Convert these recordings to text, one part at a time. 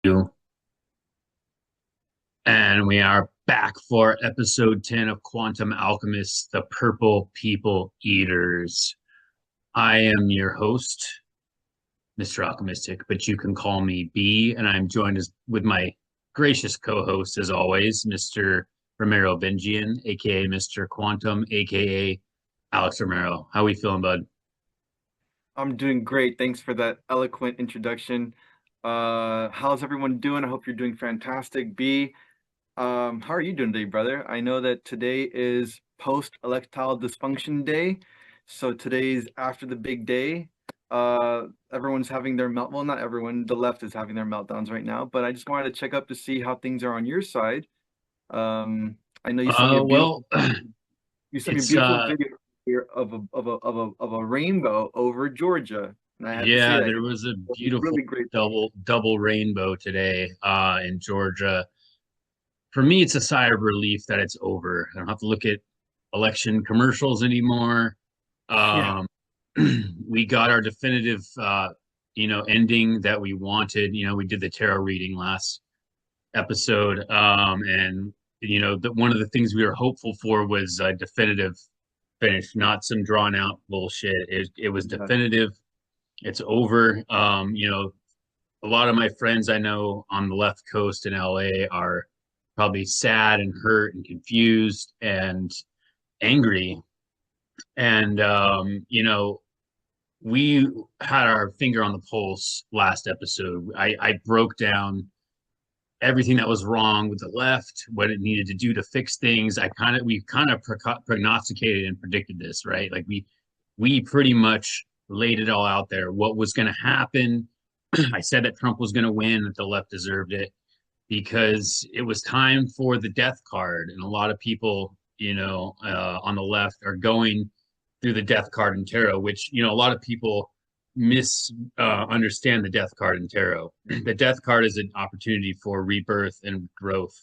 You. And we are back for episode 10 of Quantum Alchemists, the Purple People Eaters. I am your host, Mr. Alchemistic, but you can call me B, and I'm joined with my gracious co-host, as always, Mr. Romero Benjian, aka Mr. Quantum, aka Alex Romero. How we feeling, bud? I'm doing great. Thanks for that eloquent introduction. How's everyone doing? I hope you're doing fantastic. B, how are you doing today, brother? I know that today is post Electile Dysfunction Day. So today's after the big day. Everyone's having their well, not everyone, the left is having their meltdowns right now, but I just wanted to check up to see how things are on your side. I know you sent me a beautiful Well, you sent me a it's beautiful video here of a rainbow over Georgia. And I had to say yeah, that there 'cause was a it's a beautiful really great thing. double rainbow today in Georgia. For me, it's a sigh of relief that it's over. I don't have to look at election commercials anymore. Yeah. Um, we got our definitive, ending that we wanted. We did the tarot reading last episode, and one of the things we were hopeful for was a definitive finish, not some drawn out bullshit. It was Yeah. definitive. It's over. A lot of my friends I know on the left coast in LA are probably sad and hurt and confused and angry. And, we had our finger on the pulse last episode. I broke down everything that was wrong with the left, what it needed to do to fix things. We kind of prognosticated and predicted this, right? Like we pretty much laid it all out there. What was going to happen? I said that Trump was going to win, that the left deserved it because it was time for the death card, and a lot of people, on the left are going through the death card in tarot, which a lot of people understand the death card in tarot. The death card is an opportunity for rebirth and growth.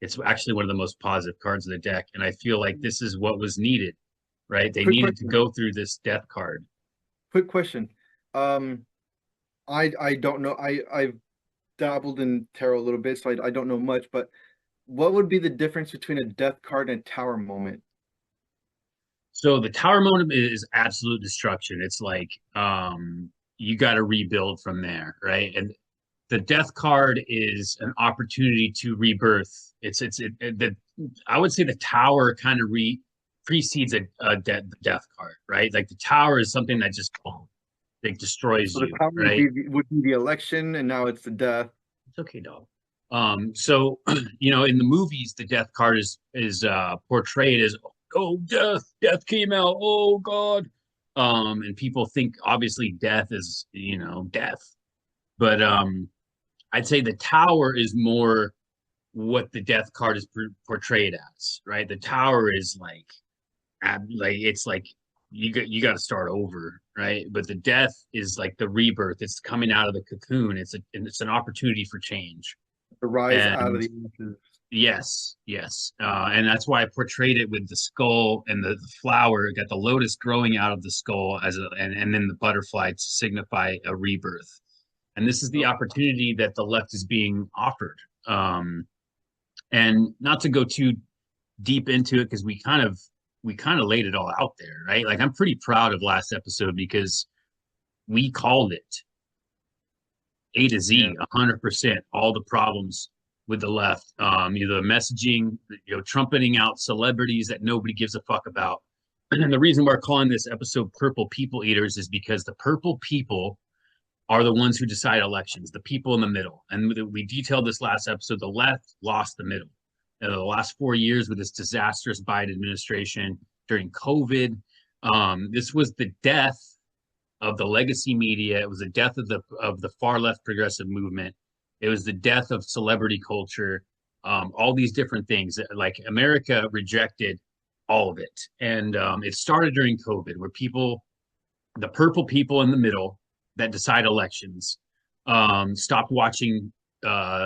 It's actually one of the most positive cards of the deck, and I feel like this is what was needed, right? They Quick needed to question. go through this death card. Quick question. Um, I don't know. I've dabbled in tarot a little bit, so I don't know much, but what would be the difference between a death card and a tower moment? So the tower modem is absolute destruction. It's like you got to rebuild from there, right? And the death card is an opportunity to rebirth. The I would say the tower kind of precedes a death card, right? Like the tower is something that just like destroys So the you, tower right? would be the election, and now it's the death. It's okay, dog. So in the movies, the death card is portrayed as, oh, death came out, oh God. And people think obviously death is, death. But I'd say the tower is more what the death card is portrayed as, right? The tower is like it's like you got to start over, right? But the death is like the rebirth. It's coming out of the cocoon. It's an opportunity for change. The rise out of And the ashes. yes, yes, and that's why I portrayed it with the skull and the flower. Got the lotus growing out of the skull and then the butterfly to signify a rebirth. And this is the Oh, opportunity that the left is being offered. Um, and not to go too deep into it because we kind of laid it all out there, right? Like I'm pretty proud of last episode because we called it A to yeah. Z, 100%, all the problems with the left. The messaging, trumpeting out celebrities that nobody gives a fuck about. And the reason we're calling this episode Purple People Eaters is because the purple people are the ones who decide elections, the people in the middle. And we detailed this last episode. The left lost the middle. The last 4 years with this disastrous Biden administration during COVID, this was the death of the legacy media. It was the death of the far left progressive movement. It was the death of celebrity culture. All these different things. Like America rejected all of it, and it started during COVID, where the purple people in the middle that decide elections, stopped watching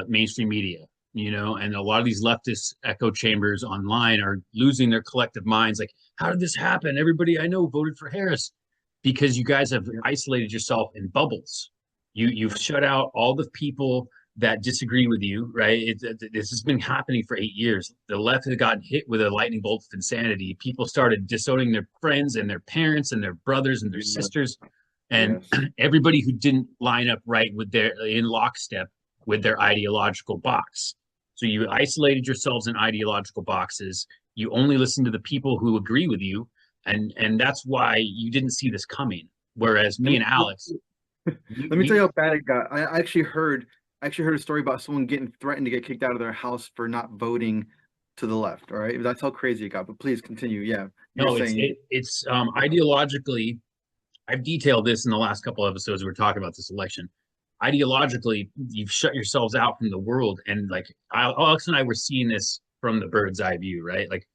mainstream media. And a lot of these leftist echo chambers online are losing their collective minds. Like, how did this happen? Everybody I know voted for Harris because you guys have Yeah. isolated yourself in bubbles. You've shut out all the people that disagree with you, right? This has been happening for 8 years. The left has gotten hit with a lightning bolt of insanity. People started disowning their friends and their parents and their brothers and their Yeah. sisters, and Yes. everybody who didn't line up right with their in lockstep with their ideological box. So you isolated yourselves in ideological boxes. You only listen to the people who agree with you, and that's why you didn't see this coming. Whereas Let me me and Alex, let me tell we you how bad it got. I actually heard a story about someone getting threatened to get kicked out of their house for not voting to the left. All right, that's how crazy it got. But please continue. Yeah, you're no, it's saying it, it's ideologically. I've detailed this in the last couple of episodes. We're talking about this election. Ideologically, you've shut yourselves out from the world, and like Alex and I were seeing this from the bird's eye view, right? Like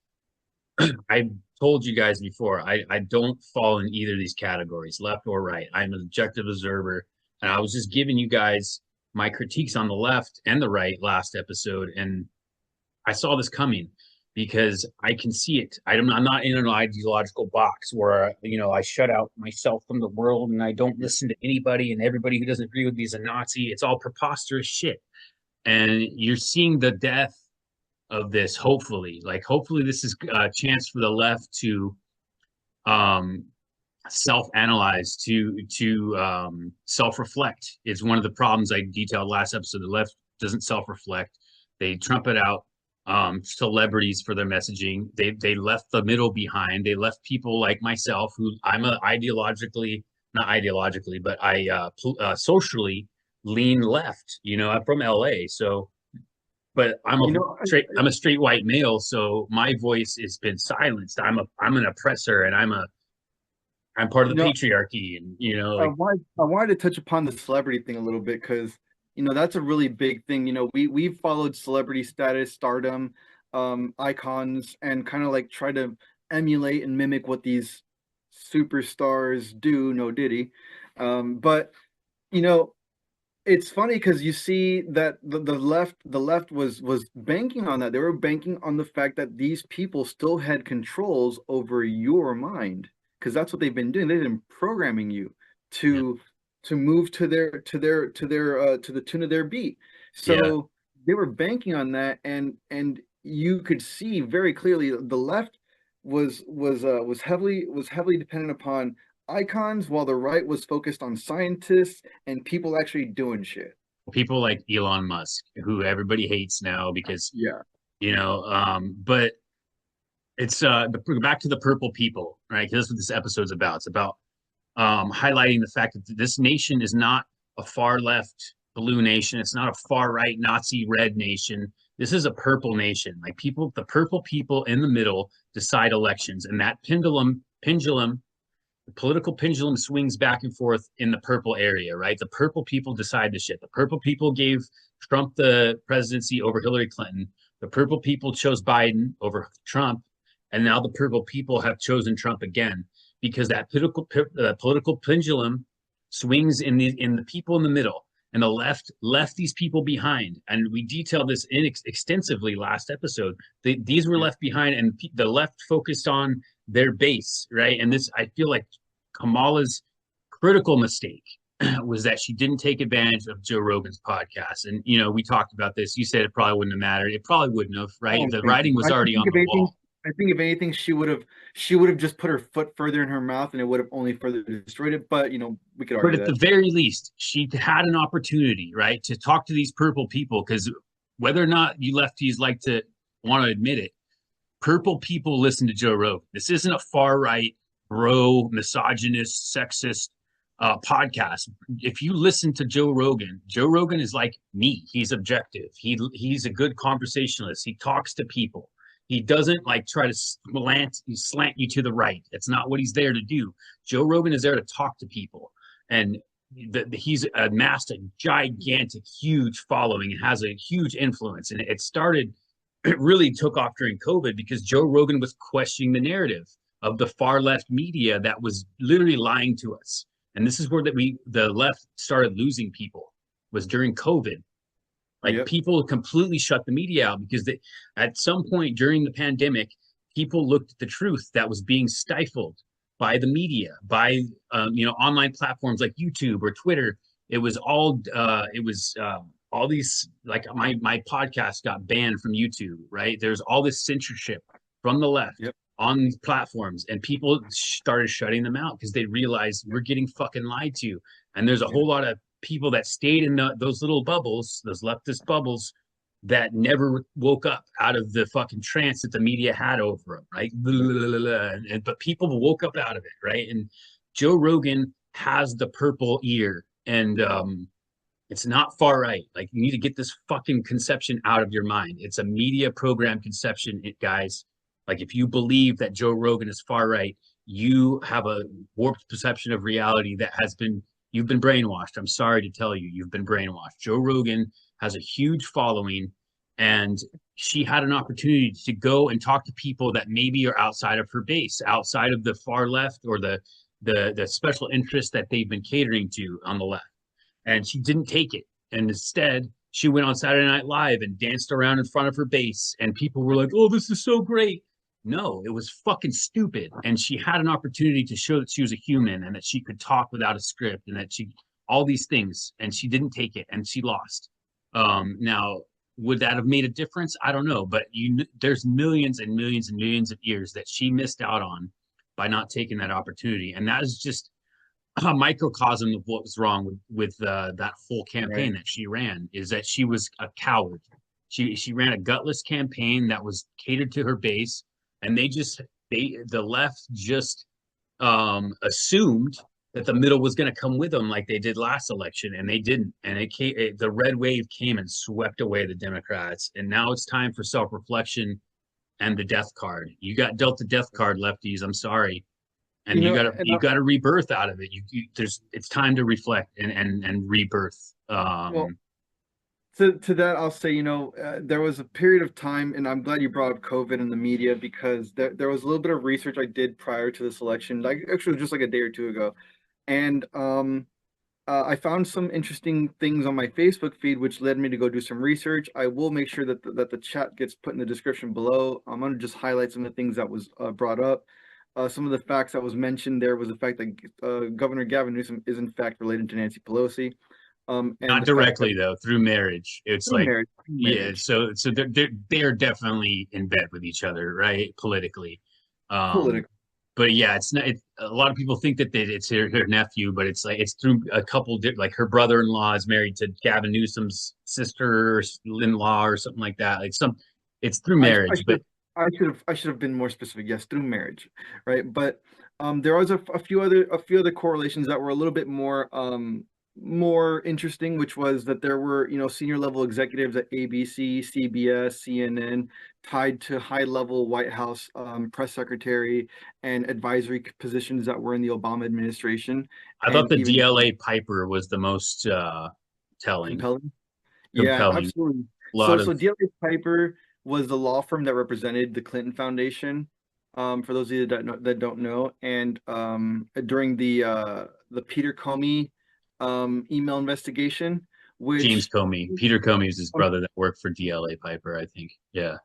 I told you guys before, I don't fall in either of these categories, left or right. I'm an objective observer, and I was just giving you guys my critiques on the left and the right last episode, and I saw this coming because I can see it. I'm not in an ideological box where I shut out myself from the world and I don't listen to anybody, and everybody who doesn't agree with me is a Nazi. It's all preposterous shit, and you're seeing the death of this. Hopefully this is a chance for the left to um, self-analyze, to self-reflect. Is one of the problems I detailed last episode. The left doesn't self-reflect. They trumpet out celebrities for their messaging. They left the middle behind. They left people like myself, who I'm a ideologically, not ideologically, but I socially lean left. I'm from LA, so but you know, I'm a straight white male, so my voice has been silenced. I'm an oppressor, and I'm part you of the know, patriarchy, and I wanted to touch upon the celebrity thing a little bit because that's a really big thing. We've followed celebrity status, stardom, icons, and kind of like try to emulate and mimic what these superstars do. No Diddy, but you know it's funny because you see that the left was banking on that. They were banking on the fact that these people still had controls over your mind because that's what they've been doing. They've been programming you yeah, to move to the tune of their beat. yeah. So they were banking on that, and you could see very clearly the left was heavily dependent upon icons, while the right was focused on scientists and people actually doing shit. People like Elon Musk, who everybody hates now because Yeah. but it's back to the purple people, right? Because that's what this episode's about. It's about highlighting the fact that this nation is not a far left blue nation. It's not a far right Nazi red nation. This is a purple nation. Like the purple people in the middle decide elections, and that pendulum, the political pendulum swings back and forth in the purple area, right? The purple people decide the shit. The purple people gave Trump the presidency over Hillary Clinton. The purple people chose Biden over Trump, and now the purple people have chosen Trump again because that political pendulum swings in the people in the middle, and the left left these people behind. And we detailed this extensively last episode. These were Yeah. left behind, and the left focused on their base, right? And this, I feel like Kamala's critical mistake was that she didn't take advantage of Joe Rogan's podcast. And, we talked about this. You said it probably wouldn't have mattered. It probably wouldn't have, I right? don't The think so. writing was I already think on if the anything, wall. she would have just put her foot further in her mouth, and it would have only further destroyed it. But we could But argue at the that. very least, she had an opportunity, right, to talk to these purple people. Because whether or not you lefties like to want to admit it, purple people listen to Joe Rogan. This isn't a far right, bro, misogynist, sexist podcast. If you listen to Joe Rogan is like me. He's objective. He's a good conversationalist. He talks to people. He doesn't like try to slant you to the right. That's not what he's there to do. Joe Rogan is there to talk to people, and he's amassed a gigantic, huge following and has a huge influence. And it really took off during COVID because Joe Rogan was questioning the narrative of the far left media that was literally lying to us. And this is where the left started losing people, was during COVID. Like Yep. people completely shut the media out because at some point during the pandemic, people looked at the truth that was being stifled by the media, by online platforms like YouTube or Twitter. It was all all these, like my podcast got banned from YouTube, right? There's all this censorship from the left Yep. on these platforms, and people started shutting them out because they realized we're getting fucking lied to. And there's a Yeah. whole lot of people that stayed in those little bubbles, those leftist bubbles, that never woke up out of the fucking trance that the media had over them, right? But people woke up out of it, right? And Joe Rogan has the purple ear, and it's not far right. Like, you need to get this fucking conception out of your mind. It's a media program conception, guys. Like, if you believe that Joe Rogan is far right, you have a warped perception of reality that has been, you've been brainwashed. I'm sorry to tell you, you've been brainwashed. Joe Rogan has a huge following, and she had an opportunity to go and talk to people that maybe are outside of her base, outside of the far left, or the special interests that they've been catering to on the left, and she didn't take it. And instead, she went on Saturday Night Live and danced around in front of her base, and people were like, "Oh, this is so great." No, it was fucking stupid. And she had an opportunity to show that she was a human and that she could talk without a script and that she, all these things, and she didn't take it and she lost. Now, would that have made a difference? I don't know, but there's millions and millions and millions of years that she missed out on by not taking that opportunity, and that is just a microcosm of what was wrong with that whole campaign Right. that she ran. Is that she was a coward. She ran a gutless campaign that was catered to her base, and the left just assumed that the middle was going to come with them like they did last election, and they didn't. And the red wave came and swept away the Democrats, and now it's time for self-reflection and the death card. You got dealt the death card, lefties. I'm sorry, You and know, and you got to rebirth out of it. There's it's time to reflect and rebirth. well, to that, I'll say, there was a period of time, and I'm glad you brought up COVID and the media, because there was a little bit of research I did prior to this election, like actually just like a day or two ago, and I found some interesting things on my Facebook feed, which led me to go do some research. I will make sure that the chat gets put in the description below. I'm going to just highlight some of the things that was brought up. Some of the facts that was mentioned there was the fact that Governor Gavin Newsom is in fact related to Nancy Pelosi, and Not the fact that directly though, through marriage. It's through like, marriage, yeah, so they're definitely in bed with each other, right? Politically. Um, political. but yeah, it's not. A lot of people think that it's her nephew, but it's like it's through a couple. Like, her brother-in-law is married to Gavin Newsom's sister-in-law or something like that. Like, it's through I marriage. should But have I should have been more specific. Yes, through marriage, right? But there was a few other correlations that were a little bit more interesting, which was that there were senior level executives at ABC, CBS, CNN tied to high level White House press secretary and advisory positions that were in the Obama administration, I thought and the even DLA Piper was the most telling, compelling. Yeah, compelling. absolutely. A So, lot so of DLA Piper was the law firm that represented the Clinton Foundation. For those of you that don't know, and during the Peter Comey email investigation, James which Comey. Peter Comey is his um, brother that worked for DLA Piper, I think. Yeah.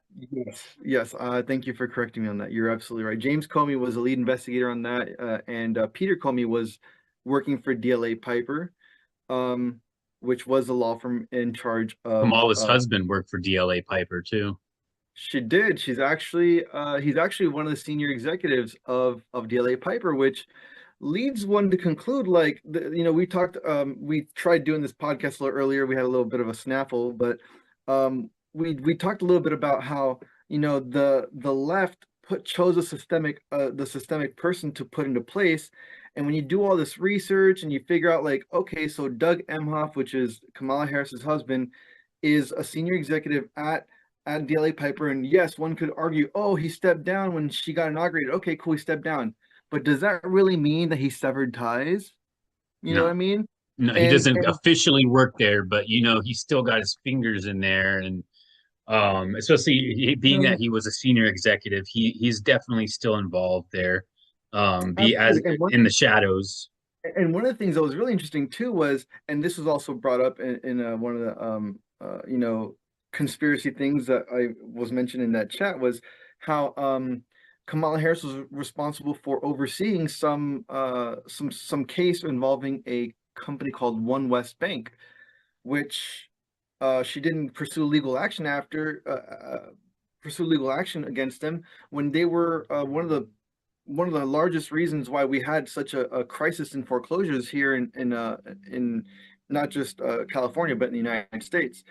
yes, thank you for correcting me on that. You're absolutely right. James Comey was the lead investigator on that, and Peter Comey was working for DLA Piper, um, which was the law firm in charge of Kamala's husband worked for DLA Piper too. She did. He's actually one of the senior executives of DLA Piper, which leads one to conclude, like, we tried doing this podcast a little earlier. We had a little bit of a snaffle, but we talked a little bit about how the left chose the systemic person to put into place. And when you do all this research and you figure out, like, okay, so Doug Emhoff, which is Kamala Harris's husband, is a senior executive at DLA Piper, and yes, one could argue, oh, he stepped down when she got inaugurated. Okay, cool, he stepped down. But does that really mean that he severed ties? You know what I No, mean? no, he And doesn't and officially work there, but he's still got his fingers in there, and especially being that um, he was a senior executive, he's definitely still involved there. Be as absolutely. in the shadows. And one of the things that was really interesting too was, and this was also brought up in one of the conspiracy things that I was mentioned in that chat, was how Kamala Harris was responsible for overseeing some case involving a company called One West Bank, which she didn't pursue legal action against them when they were one of the largest reasons why we had such a crisis in foreclosures here in not just California but in the United States.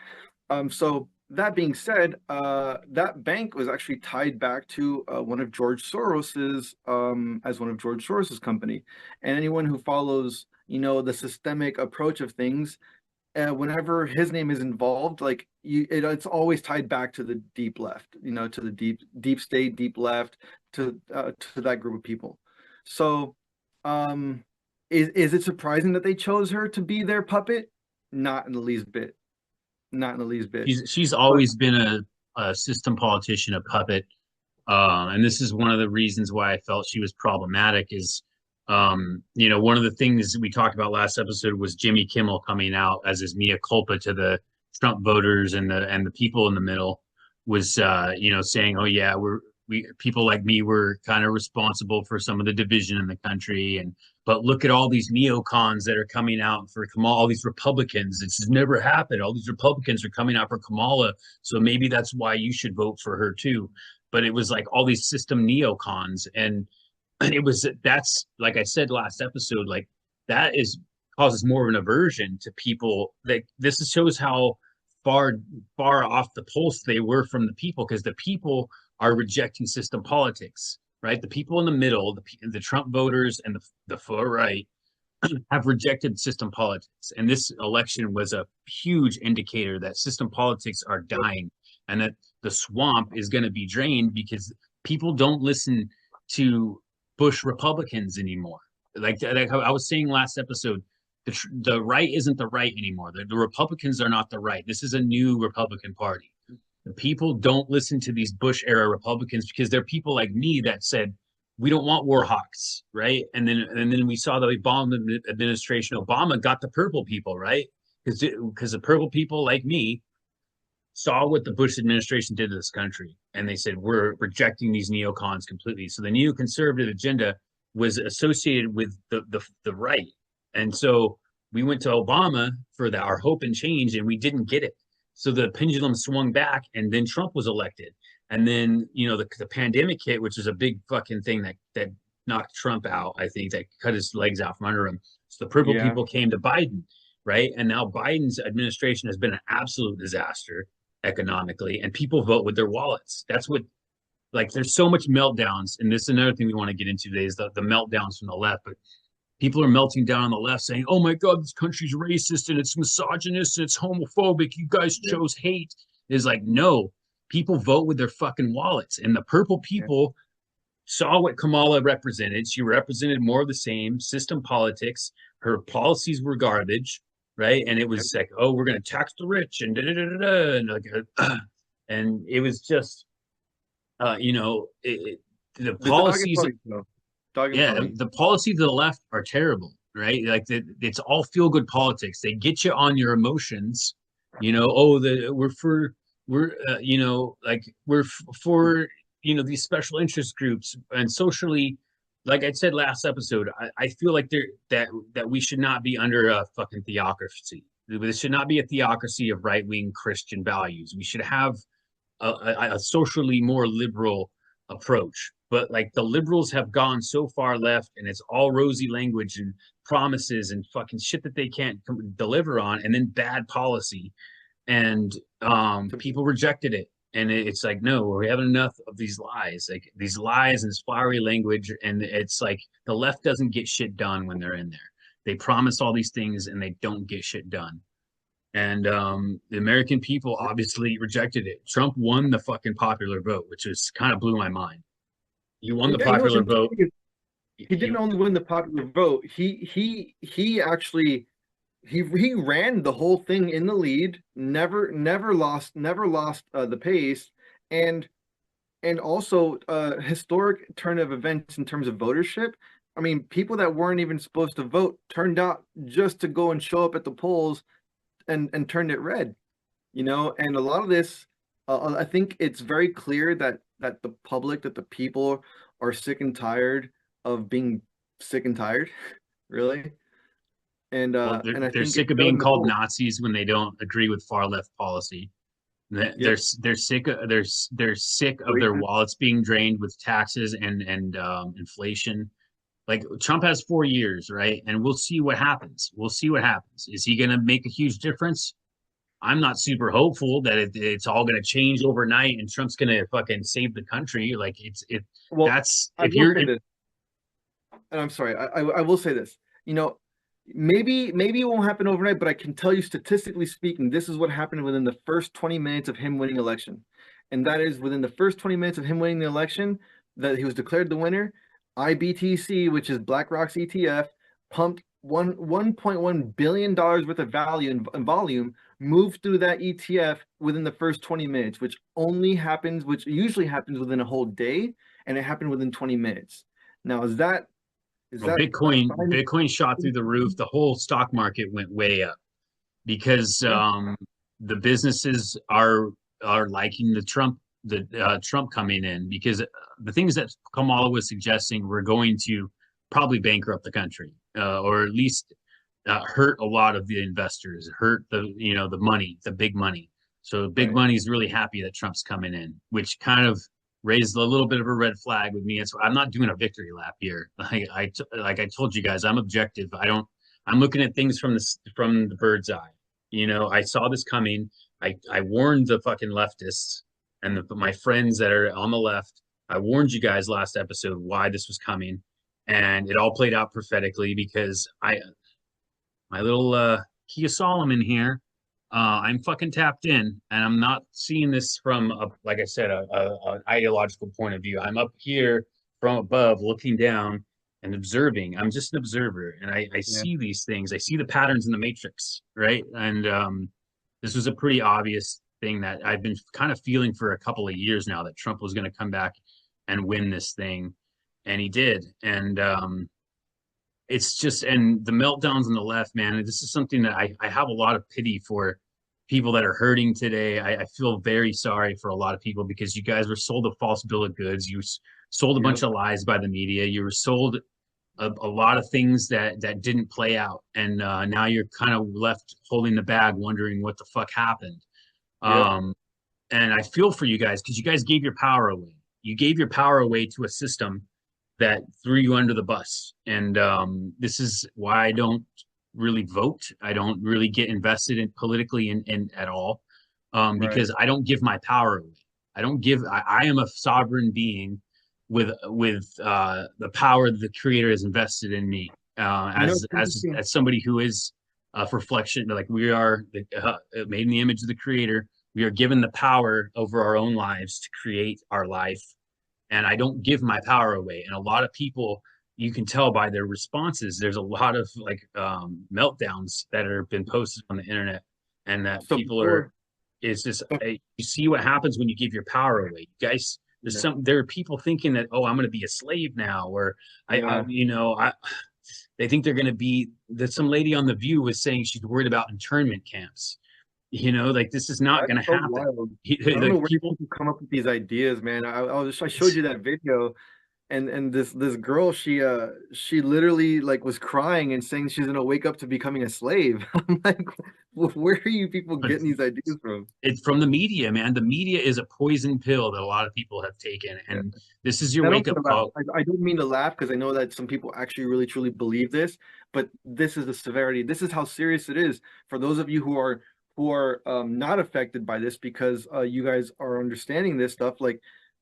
So that being said, that bank was actually tied back to one of George Soros's as one of George Soros's company, and anyone who follows, the systemic approach of things, whenever his name is involved, like it's always tied back to the deep left, to the deep state, deep left, to that group of people. So, is it surprising that they chose her to be their puppet? Not in the least bit. Not in the least bit. She's But always been a system politician, a puppet. And this is one of the reasons why I felt she was problematic is, one of the things we talked about last episode was Jimmy Kimmel coming out as his mea culpa to the Trump voters and the people in the middle was, saying, oh yeah, we people like me were kind of responsible for some of the division in the country. But look at all these neocons that are coming out for Kamala, all these Republicans. This has never happened. All these Republicans are coming out for Kamala. So maybe that's why you should vote for her too. But it was like all these system neocons. And that's like I said last episode, like that is causes more of an aversion to people. Like this shows how far far off the pulse they were from the people, because the people are rejecting system politics, right? The people in the middle, the Trump voters and the far right have rejected system politics. And this election was a huge indicator that system politics are dying and that the swamp is going to be drained because people don't listen to Bush Republicans anymore. Like I was saying last episode, the right isn't the right anymore. The Republicans are not the right. This is a new Republican Party. The people don't listen to these Bush era Republicans because they're people like me that said, we don't want war hawks, right? And then we saw the Obama administration. Obama got the purple people, right? Because the purple people like me saw what the Bush administration did to this country, and they said we're rejecting these neocons completely. So the neoconservative agenda was associated with the right, and so we went to Obama for our hope and change, and we didn't get it. So the pendulum swung back, and then Trump was elected, and then the pandemic hit, which is a big fucking thing that knocked Trump out. I think that cut his legs out from under him. So the purple yeah, people came to Biden, right? And now Biden's administration has been an absolute disaster economically, and people vote with their wallets. That's what, like, there's so much meltdowns, and this is another thing we want to get into today is the meltdowns from the left. But people are melting down on the left saying, oh my God, this country's racist and it's misogynist and it's homophobic. You guys chose hate. Is like, no, people vote with their fucking wallets. And the purple people saw what Kamala represented. She represented more of the same system politics. Her policies were garbage, right? And it was like, oh, we're going to tax the rich and da da da da, and like, and it was just, the the dog and policies, pony show. Dog and yeah, pony. the policies of the left are terrible, right? Like it's all feel good politics. They get you on your emotions, oh, we're for these special interest groups and socially, like I said last episode, I feel like that we should not be under a fucking theocracy. This should not be a theocracy of right-wing Christian values. We should have a socially more liberal approach. But like the liberals have gone so far left, and it's all rosy language and promises and fucking shit that they can't deliver on, and then bad policy, and people rejected it. And it's like, no, we're having enough of these lies, like these lies and this flowery language. And it's like the left doesn't get shit done when they're in there. They promise all these things and they don't get shit done. And the American people obviously rejected it. Trump won the fucking popular vote, which was kind of blew my mind. He won the Yeah, you know what's popular interesting vote. is he He didn't only win the popular vote. He actually he ran the whole thing in the lead. Never lost the pace, and also historic turn of events in terms of votership. I mean, people that weren't even supposed to vote turned out just to go and show up at the polls and turned it red. And a lot of this, I think it's very clear that the public, that the people are sick and tired of being sick and tired, really. Well, And I they're think it's sick of being filling the called vote. Nazis when they don't agree with far left policy. Yep. They're sick of they're sick of their Racist. wallets being drained with taxes and inflation. Like Trump has 4 years, right? And we'll see what happens. We'll see what happens. Is he going to make a huge difference? I'm not super hopeful that it's all going to change overnight and Trump's going to fucking save the country. Like Well, that's I if will you're say this, and I'm sorry, I will say this. You know, maybe it won't happen overnight, but I can tell you statistically speaking, this is what happened within the first 20 minutes of him winning election. And that is within the first 20 minutes of him winning the election, that he was declared the winner, IBTC, which is BlackRock's ETF, pumped $1.1 billion worth of value in volume, moved through that ETF within the first 20 minutes, which usually happens within a whole day, and it happened within 20 minutes. Now, is well, that a sign? Bitcoin shot through the roof. The whole stock market went way up because Yeah, the businesses are liking the Trump coming in because the things that Kamala was suggesting were going to probably bankrupt the country or at least hurt a lot of the investors, hurt the money, the big money. So big right. money is really happy that Trump's coming in, which kind of raised a little bit of a red flag with me. I'm not doing a victory lap here. Like I told you guys, I'm objective. I'm looking at things from the bird's eye. I saw this coming. I warned the fucking leftists and my friends that are on the left. I warned you guys last episode why this was coming, and it all played out prophetically because my little Key of Solomon here. I'm fucking tapped in, and I'm not seeing this from like I said, an ideological point of view. I'm up here from above, looking down and observing. I'm just an observer, and I Yeah. see these things. I see the patterns in the matrix, right? And this was a pretty obvious thing that I've been kind of feeling for a couple of years now that Trump was going to come back and win this thing, and he did. And it's just and the meltdowns on the left, man. This is something that I have a lot of pity for people that are hurting today. I feel very sorry for a lot of people because you guys were sold a false bill of goods. Sold a bunch Yep. of lies by the media. You were sold a lot of things that didn't play out, and now you're kind of left holding the bag, wondering what the fuck happened. Yep. Um, and I feel for you guys because you guys gave your power away. You gave your power away to a system that threw you under the bus. And this is why I don't really vote. I don't really get invested in politically in at all Right. because I don't give my power away. I don't give. I am a sovereign being with the power that the Creator has invested in me It's interesting. as somebody who is a reflection. Like we are made in the image of the Creator. We are given the power over our own lives to create our life, and I don't give my power away. And a lot of people, you can tell by their responses, there's a lot of like meltdowns that have been posted on the internet, and that So people are. before, It's just oh, you see what happens when you give your power away, you guys. yeah, There are people thinking that I'm going to be a slave now, or I yeah, they think they're going to be. That some lady on the View was saying she's worried about internment camps. Like this is not that's going to so happen. wild. I don't know Like where these people, people come up with these ideas, man. I showed you that video, and this girl, she literally like was crying and saying she's gonna wake up to becoming a slave. I'm like, where are you people but getting these ideas from? it's from the media, man. The media is a poison pill that a lot of people have taken, Yeah. and this is your I don't wake mean up to laugh. call. I don't mean to laugh because I know that some people actually really truly believe this, but this is the severity. This is how serious it is for those of you who are not affected by this because you guys are understanding this stuff. Like,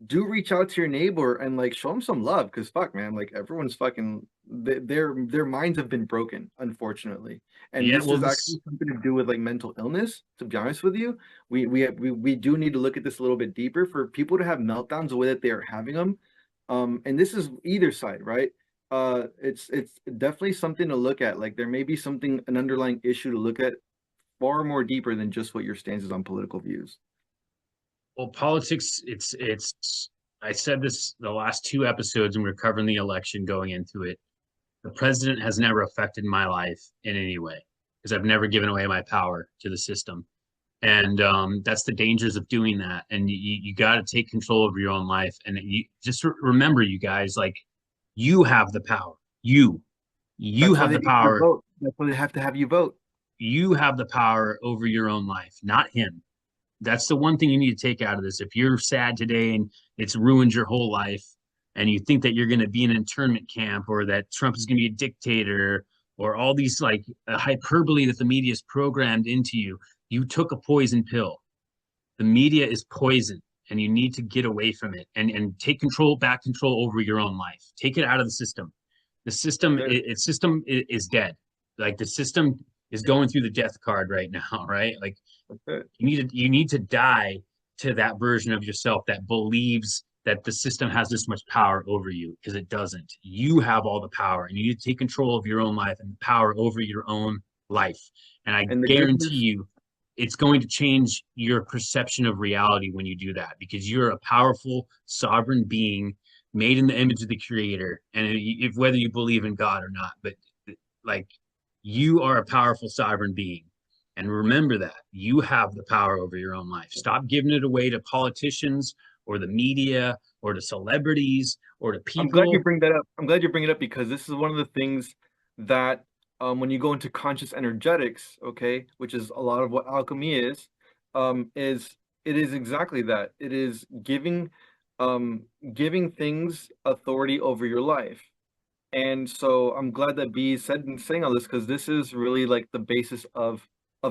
do reach out to your neighbor and like show them some love because fuck, man, like everyone's fucking their minds have been broken, unfortunately, and Yeah, this well, is this actually something to do with like mental illness. To be honest with you, we do need to look at this a little bit deeper for people to have meltdowns the way that they are having them, and this is either side, right? It's definitely something to look at. Like there may be something an underlying issue to look at far more deeper than just what your stance is on political views. well, politics. It's. I said this the last two episodes, and we're covering the election going into it. The president has never affected my life in any way because I've never given away my power to the system. And that's the dangers of doing that. And you got to take control of your own life. And you just remember, you guys, like you have the power. You That's why have they the need your power. vote. That's why they have to have you vote. You have the power over your own life, not him. That's the one thing you need to take out of this. If you're sad today and it's ruined your whole life, and you think that you're going to be in an internment camp, or that Trump is going to be a dictator, or all these like hyperbole that the media is programmed into you, you took a poison pill. The media is poison, and you need to get away from it and take back control over your own life. Take it out of the system. The system, Sure. its system is dead. Like the system is going through the death card right now, right? Like That's it. you need to die to that version of yourself that believes that the system has this much power over you, because it doesn't. You have all the power, and you need to take control of your own life and the power over your own life. And I And the good guarantee news, you it's going to change your perception of reality when you do that, because you're a powerful sovereign being made in the image of the creator. And if whether you believe in God or not, but like, you are a powerful sovereign being. And remember that you have the power over your own life. Stop giving it away to politicians or the media or to celebrities or to I'm glad you people. bring that up. I'm glad you bring it up because this is one of the things that when you go into conscious energetics, okay, which is a lot of what alchemy is it is exactly that. It is giving things authority over your life. And so I'm glad that B said and saying all this because this is really like the basis of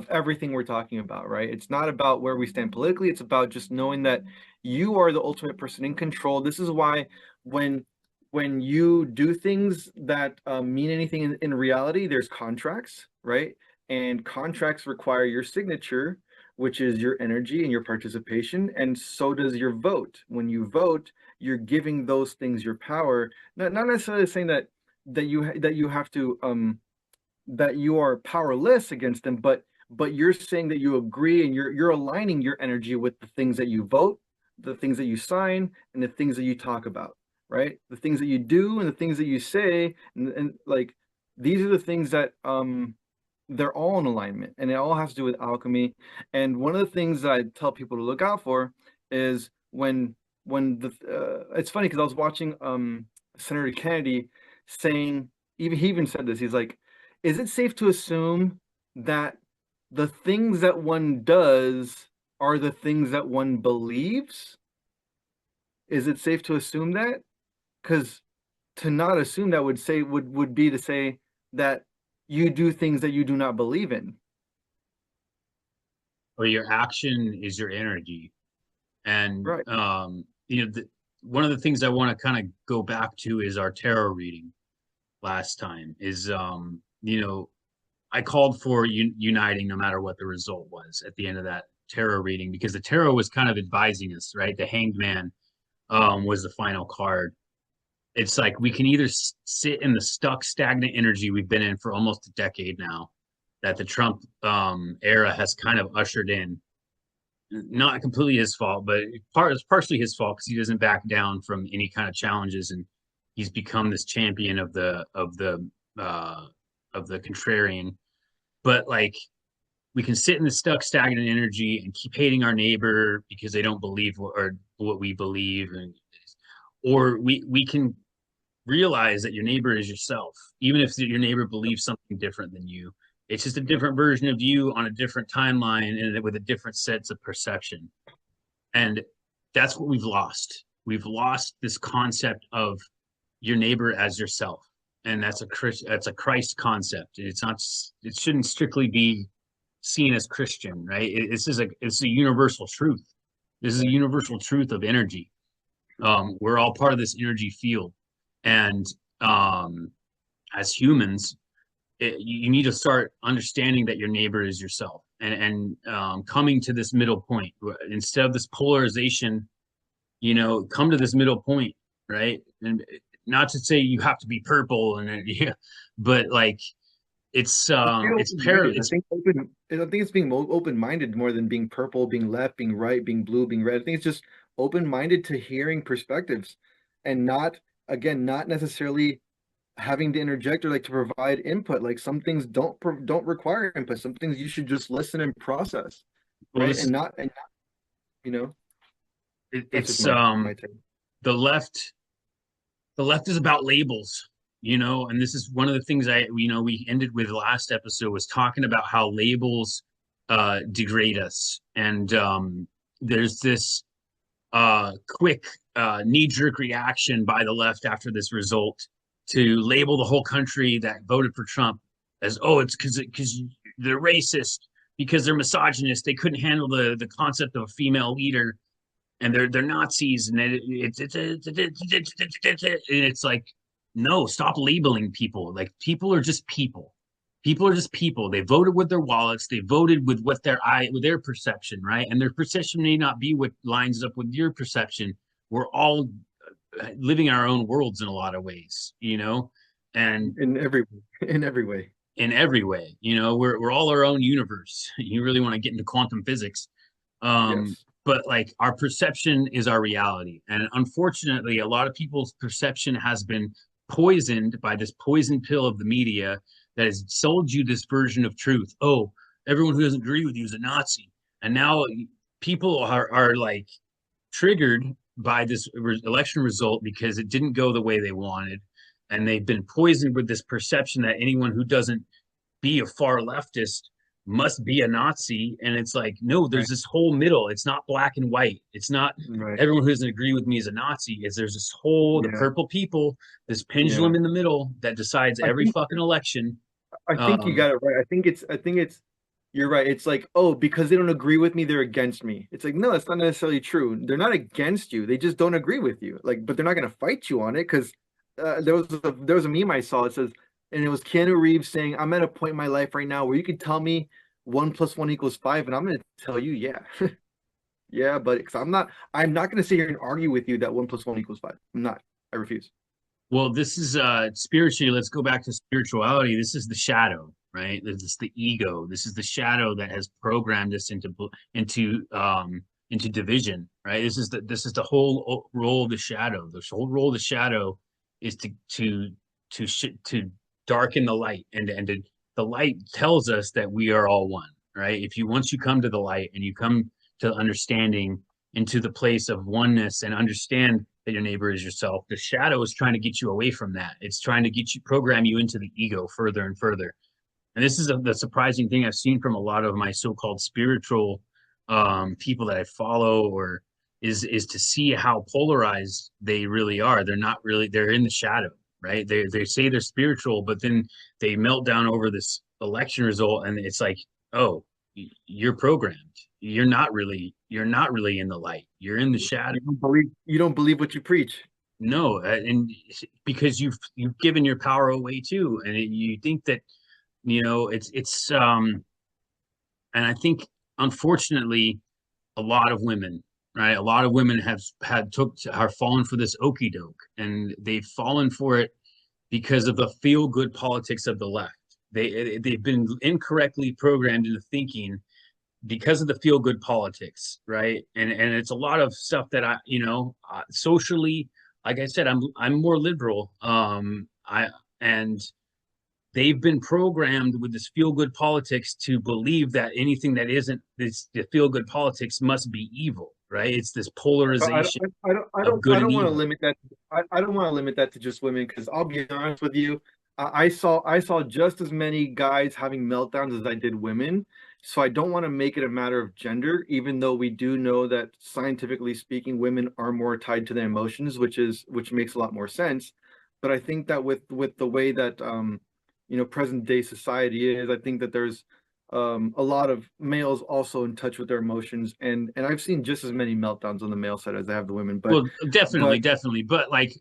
everything we're talking about, right? It's not about where we stand politically, it's about just knowing that you are the ultimate person in control. This is why when when you do things that mean anything in reality, there's contracts, right? And contracts require your signature, which is your energy and your participation, and so does your vote. When you vote, you're giving those things your power. Not necessarily saying that you have to that you are powerless against them, but you're saying that you agree and you're aligning your energy with the things that you vote, the things that you sign, and the things that you talk about, right? The things that you do and the things that you say, and like these are the things that they're all in alignment, and it all has to do with alchemy. And one of the things that I tell people to look out for is when the it's funny because I was watching Senator Kennedy saying, even he even said this, he's like, is it safe to assume that the things that one does are the things that one believes? Is it safe to assume that? Because to not assume that would be to say that you do things that you do not believe in. Or your action is your energy. And Right. one of the things I want to kind of go back to is our tarot reading last time. Is I called for uniting no matter what the result was at the end of that tarot reading, because the tarot was kind of advising us, right? The Hanged Man was the final card. It's like we can either sit in the stuck, stagnant energy we've been in for almost a decade now, that the Trump era has kind of ushered in. Not completely his fault, but it's partially his fault because he doesn't back down from any kind of challenges, and he's become this champion uh, of the contrarian. But like, we can sit in the stuck, stagnant energy and keep hating our neighbor because they don't believe what we believe, and or we can realize that your neighbor is yourself, even if your neighbor believes something different than you. It's just a Yep. different version of you on a different timeline and with a different sense of perception. And that's what we've lost. We've lost this concept of your neighbor as yourself. And that's a Christ concept. It's not. It shouldn't strictly be seen as Christian, right? It's a universal truth. This is a Right. universal truth of energy. We're all part of this energy field, and um, as humans, you need to start understanding that your neighbor is yourself, and coming to this middle point instead of this polarization. Come to this middle point, right? And not to say you have to be purple, and yeah, but like Just be open-minded. it's I think it's being open-minded more than being purple, being left, being right, being blue, being red. I think it's just open-minded to hearing perspectives and not, again, not necessarily having to interject or like to provide input. Like some things don't require input. Some things you should just listen and process, well, right? this And not, you know, that's just it's my take. the left the left is about labels. and this is one of the things we ended with last episode was talking about how labels degrade us. And there's this quick knee-jerk reaction by the left after this result to label the whole country that voted for Trump as, oh, it's because they're racist, because they're misogynist, they couldn't handle the concept of a female leader, and they're Nazis, and it's like, no, stop labeling people. Like, people are just people. People are just people. They voted with their wallets. They voted with with their perception, right? And their perception may not be what lines up with your perception. We're all living our own worlds in a lot of ways, and In every way. in every way, we're all our own universe. You really want to get into quantum physics. Yes. But like, our perception is our reality. And unfortunately, a lot of people's perception has been poisoned by this poison pill of the media that has sold you this version of truth. Oh, everyone who doesn't agree with you is a Nazi. And now people are like triggered by this election result because it didn't go the way they wanted. And they've been poisoned with this perception that anyone who doesn't be a far leftist must be a Nazi. And it's like, no, there's Right. this whole middle. It's not black and white. It's not Right. everyone who doesn't agree with me is a Nazi. There's this whole, the Yeah. purple people, this Yeah. pendulum in the middle that decides I every think fucking election. I think you Um, got it right. I think it's you're right. It's like, oh, because they don't agree with me, they're against me. It's like, no, that's not necessarily true. They're not against you. They just don't agree with you. Like, but they're not gonna fight you on it because there was a meme I saw. It says, and it was Keanu Reeves saying, "I'm at a point in my life right now where you could tell me 1 + 1 = 5, and I'm gonna tell you, yeah, yeah, but because I'm not gonna sit here and argue with you that 1 + 1 = 5. I'm not. I refuse. well, this is spiritually, let's go back to spirituality. This is the shadow, right? This is the ego. This is the shadow that has programmed us into division, right? This is the whole role of the shadow. The whole role of the shadow is to darken the light, and the light tells us that we are all one, right? If you once you come to the light and you come to understanding, into the place of oneness, and understand that your neighbor is yourself, the shadow is trying to get you away from that. It's trying to program you into the ego further and further. And this is the surprising thing I've seen from a lot of my so-called spiritual people that I follow, or is to see how polarized they really are. They're not really, they're in the shadow, right? They say they're spiritual, but then they melt down over this election result, and it's like, oh, you're programmed. You're not really in the light. You're in the shadow. You don't believe what you preach. No, and because you've given your power away too, and you think that it's and I think, unfortunately, a lot of women, right? A lot of women are fallen for this okey doke, and they've fallen for it because of the feel good politics of the left. They've been incorrectly programmed into thinking because of the feel good politics, right? And it's a lot of stuff that socially, like I said, I'm more liberal. I and they've been programmed with this feel good politics to believe that anything that isn't this the feel good politics must be evil, right? It's this But polarization I of don't I good and don't want to evil. limit that. I don't want to limit that to just women because I'll be honest with you. I saw just as many guys having meltdowns as I did women. So I don't want to make it a matter of gender, even though we do know that scientifically speaking, women are more tied to their emotions, which makes a lot more sense. But I think that with the way that present day society is, I think that there's a lot of males also in touch with their emotions, and I've seen just as many meltdowns on the male side as I have the women. But Well, definitely, but definitely. But like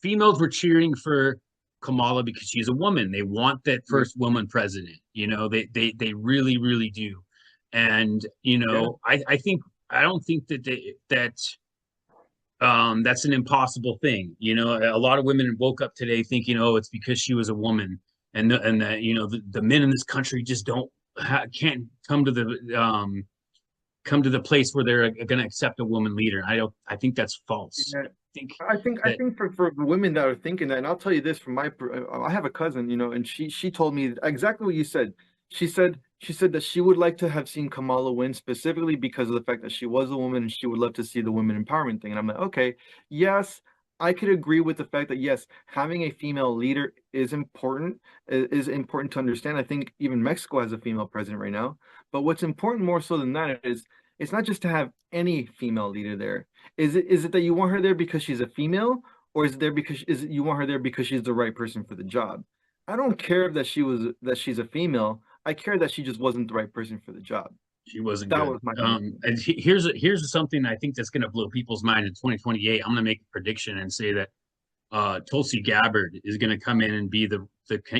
females were cheering for Kamala because she's a woman. They want that first woman president. They really, really do. And yeah, I don't think that's an impossible thing. A lot of women woke up today thinking, oh, it's because she was a woman, and that the men in this country just can't come to the place where they're going to accept a woman leader. I think that's false. yeah. I think I that think for the women that are thinking that, and I'll tell you this from I have a cousin, and she told me exactly what you said. She said that she would like to have seen Kamala win specifically because of the fact that she was a woman and she would love to see the women empowerment thing. And I'm like, okay, yes, I could agree with the fact that yes, having a female leader is important to understand. I think even Mexico has a female president right now. But what's important more so than that is it's not just to have any female leader there. Is it that you want her there because she's a female, or is it you want her there because she's the right person for the job? I don't care that she's a female. I care that she just wasn't the right person for the job. She wasn't That good. was my And here's something I think that's going to blow people's mind in 2028. I'm going to make a prediction and say that Tulsi Gabbard is going to come in and be the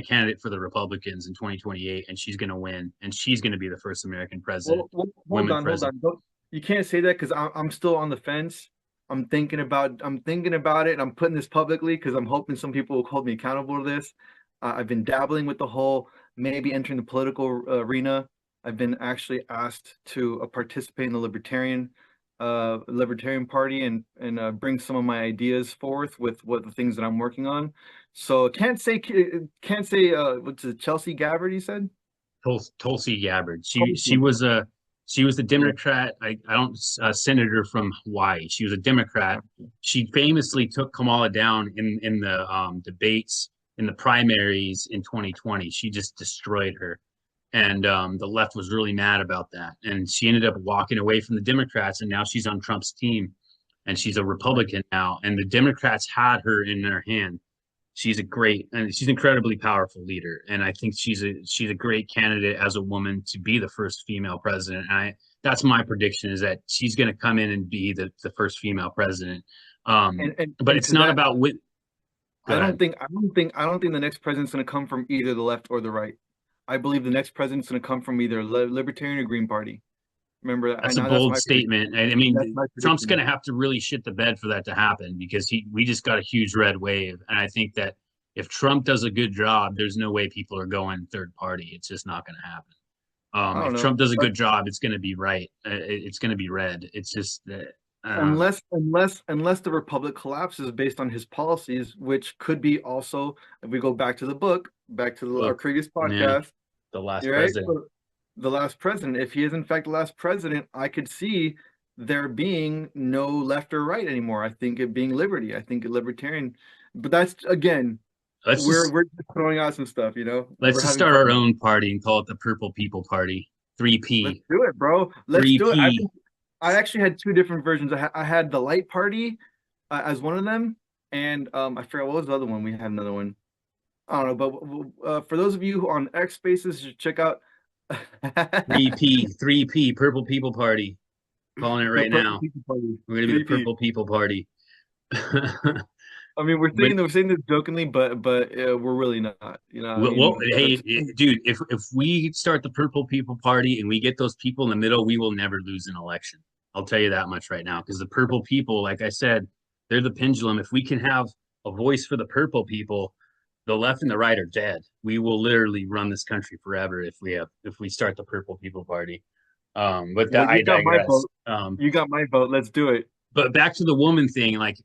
candidate for the Republicans in 2028, and she's going to win, and she's going to be the first American president, Hold women on, hold president. on. You can't say that because I'm still on the fence. I'm thinking about it, and I'm putting this publicly because I'm hoping some people will hold me accountable to this. I've been dabbling with the whole maybe entering the political arena. I've been actually asked to participate in the Libertarian Party and bring some of my ideas forth with what the things that I'm working on. So what's it, Chelsea Gabbard, you said? Tulsi Gabbard. Tulsi. She was the Yeah. Democrat. I don't senator from Hawaii. She was a Democrat. She famously took Kamala down in the debates in the primaries in 2020. She just destroyed her, and the left was really mad about that. And she ended up walking away from the Democrats, and now she's on Trump's team, and she's a Right. Republican now. And the Democrats had her in their hand. She's an incredibly powerful leader, and I think she's a great candidate as a woman to be the first female president. And that's my prediction, is that she's going to come in and be the first female president. But And it's to not that, about wit. Go ahead. I don't think the next president's going to come from either the left or the right. I believe the next president's going to come from either Libertarian or Green Party. Remember, I That's a know that's bold my prediction. statement. I mean, That's my Trump's going prediction. to have to really shit the bed for that to happen, because we just got a huge red wave, and I think that if Trump does a good job, there's no way people are going third party. It's just not going to happen. I don't If know, Trump does a but good job, it's going to be right. It's going to be red. It's just unless the republic collapses based on his policies, which could be also, if we go back to the book, our look, previous yeah, podcast, the last you're right. president. So the last president, if he is in fact the last president, I could see there being no left or right anymore. I think it being liberty. I think libertarian. But that's again, Let's just we're just throwing out some stuff, let's We're just having start our fun. own party and call it the Purple People Party. Let's 3P. do it, bro. Let's do it. 3P. I actually had two different versions. I had the light party as one of them, and I forgot what was the other one. We had another one. I don't know, but for those of you who on X Spaces, you should check out 3P. 3P. Purple People Party. Calling it the right Purple now. People Party. We're gonna be the 3P. Purple People Party. I mean, But we're saying this jokingly, but we're really not. I well, mean, hey, that's dude, if we start the Purple People Party and we get those people in the middle, we will never lose an election. I'll tell you that much right now, because the Purple People, like I said, they're the pendulum. If we can have a voice for the Purple People, the left and the right are dead. We will literally run this country forever if we start the Purple People Party. But well, that I you got my digress. vote. You got my vote. Let's do it. But back to the woman thing, like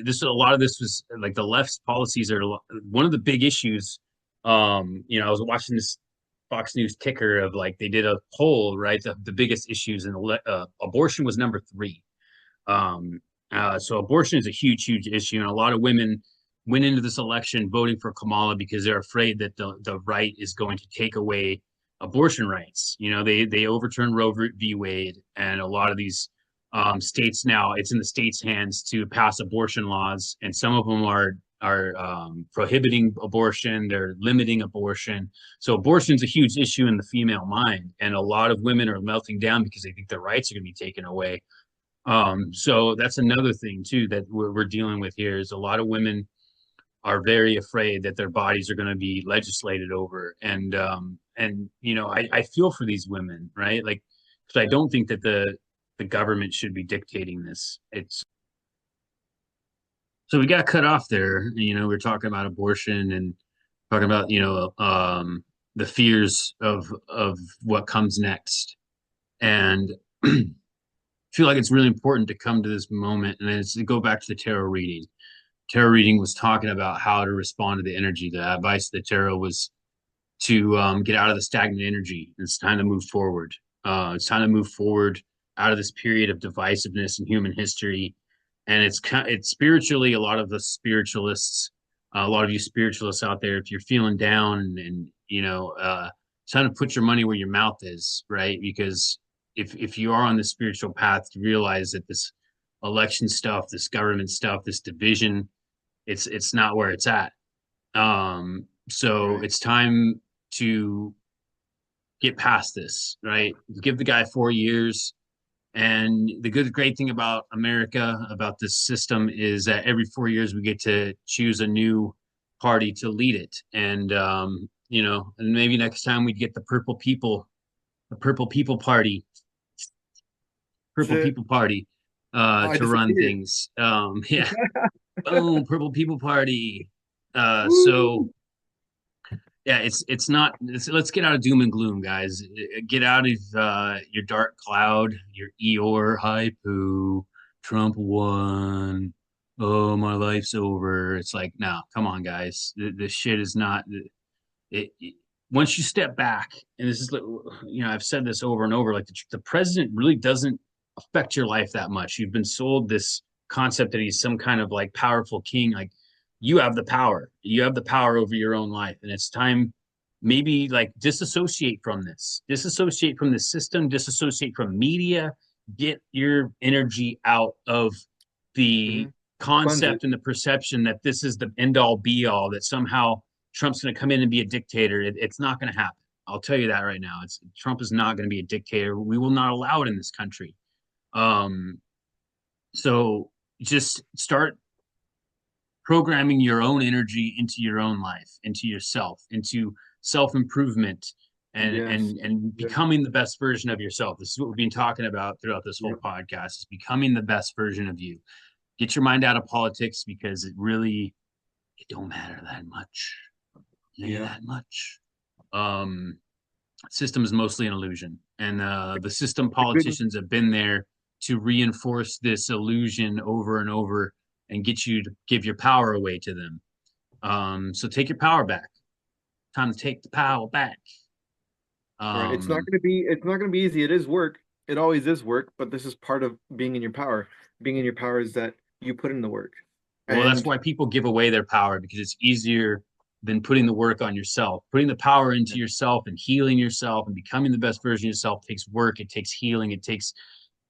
this, a lot of this was like the left's policies are one of the big issues. I was watching this Fox News ticker of, like, they did a poll, right? The biggest issues in abortion was number three. So abortion is a huge issue, and a lot of women went into this election voting for Kamala because they're afraid that the right is going to take away abortion rights. They overturned Roe v. Wade, and a lot of these states now, it's in the states' hands to pass abortion laws, and some of them are prohibiting abortion, they're limiting abortion. So abortion is a huge issue in the female mind, and a lot of women are melting down because they think their rights are going to be taken away. So that's another thing too that we're dealing with here, is a lot of women are very afraid that their bodies are going to be legislated over, and I feel for these women, right? Like, because I don't think that the government should be dictating this. It's So we got cut off there. We're talking about abortion and talking about the fears of what comes next, and I feel like it's really important to come to this moment, and it's to go back to the tarot reading. Tarot reading was talking about how to respond to the energy. The advice of the tarot was to get out of the stagnant energy. It's time to move forward. It's time to move forward out of this period of divisiveness in human history, and it's spiritually, a lot of the spiritualists, a lot of you spiritualists out there, if you're feeling down and it's time to put your money where your mouth is, right? Because if you are on the spiritual path, you realize that this election stuff, this government stuff, this division, it's not where it's at. So Right. it's time to get past this, right? Give the guy 4 years. And the great thing about America, about this system, is that every 4 years we get to choose a new party to lead it. And maybe next time we get the Purple People Party, That's Purple it. People Party, Oh, I to run disappeared. things. Yeah, boom, Purple People Party. So Woo! yeah, it's not. Let's get out of doom and gloom, guys. Get out of your dark cloud, your Eeyore hypoo. Trump won. Oh, my life's over. It's like, no, come on, guys. This shit is not. It once you step back, and this is, I've said this over and over. Like the president really doesn't affect your life that much. You've been sold this concept that he's some kind of like powerful king. Like you have the power. You have the power over your own life, and it's time maybe like disassociate from this, disassociate from the system, disassociate from media, get your energy out of Hmm. the Cleanse it. concept and the perception that this is the end all be all, that somehow Trump's going to come in and be a dictator. It's not going to happen. I'll tell you that right now. Trump is not going to be a dictator. We will not allow it in this country. Um, so just start programming your own energy into your own life, into yourself, into self improvement, and Yes. and Yes. becoming the best version of yourself. This is what we've been talking about throughout this whole Yep. podcast: is becoming the best version of you. Get your mind out of politics because it don't matter that much. It ain't Yeah. that much. Um, System is mostly an illusion, and the system The good. politicians have been there to reinforce this illusion over and over and get you to give your power away to them. So take your power back. Time to take the power back. Right. It's not Um, going to be. It's not going to be easy. It is work. It always is work. But this is part of being in your power. Being in your power is that you put in the work. well, that's And why people give away their power, because it's easier than putting the work on yourself. Putting the power into yourself and healing yourself and becoming the best version of yourself takes work. It takes healing. It takes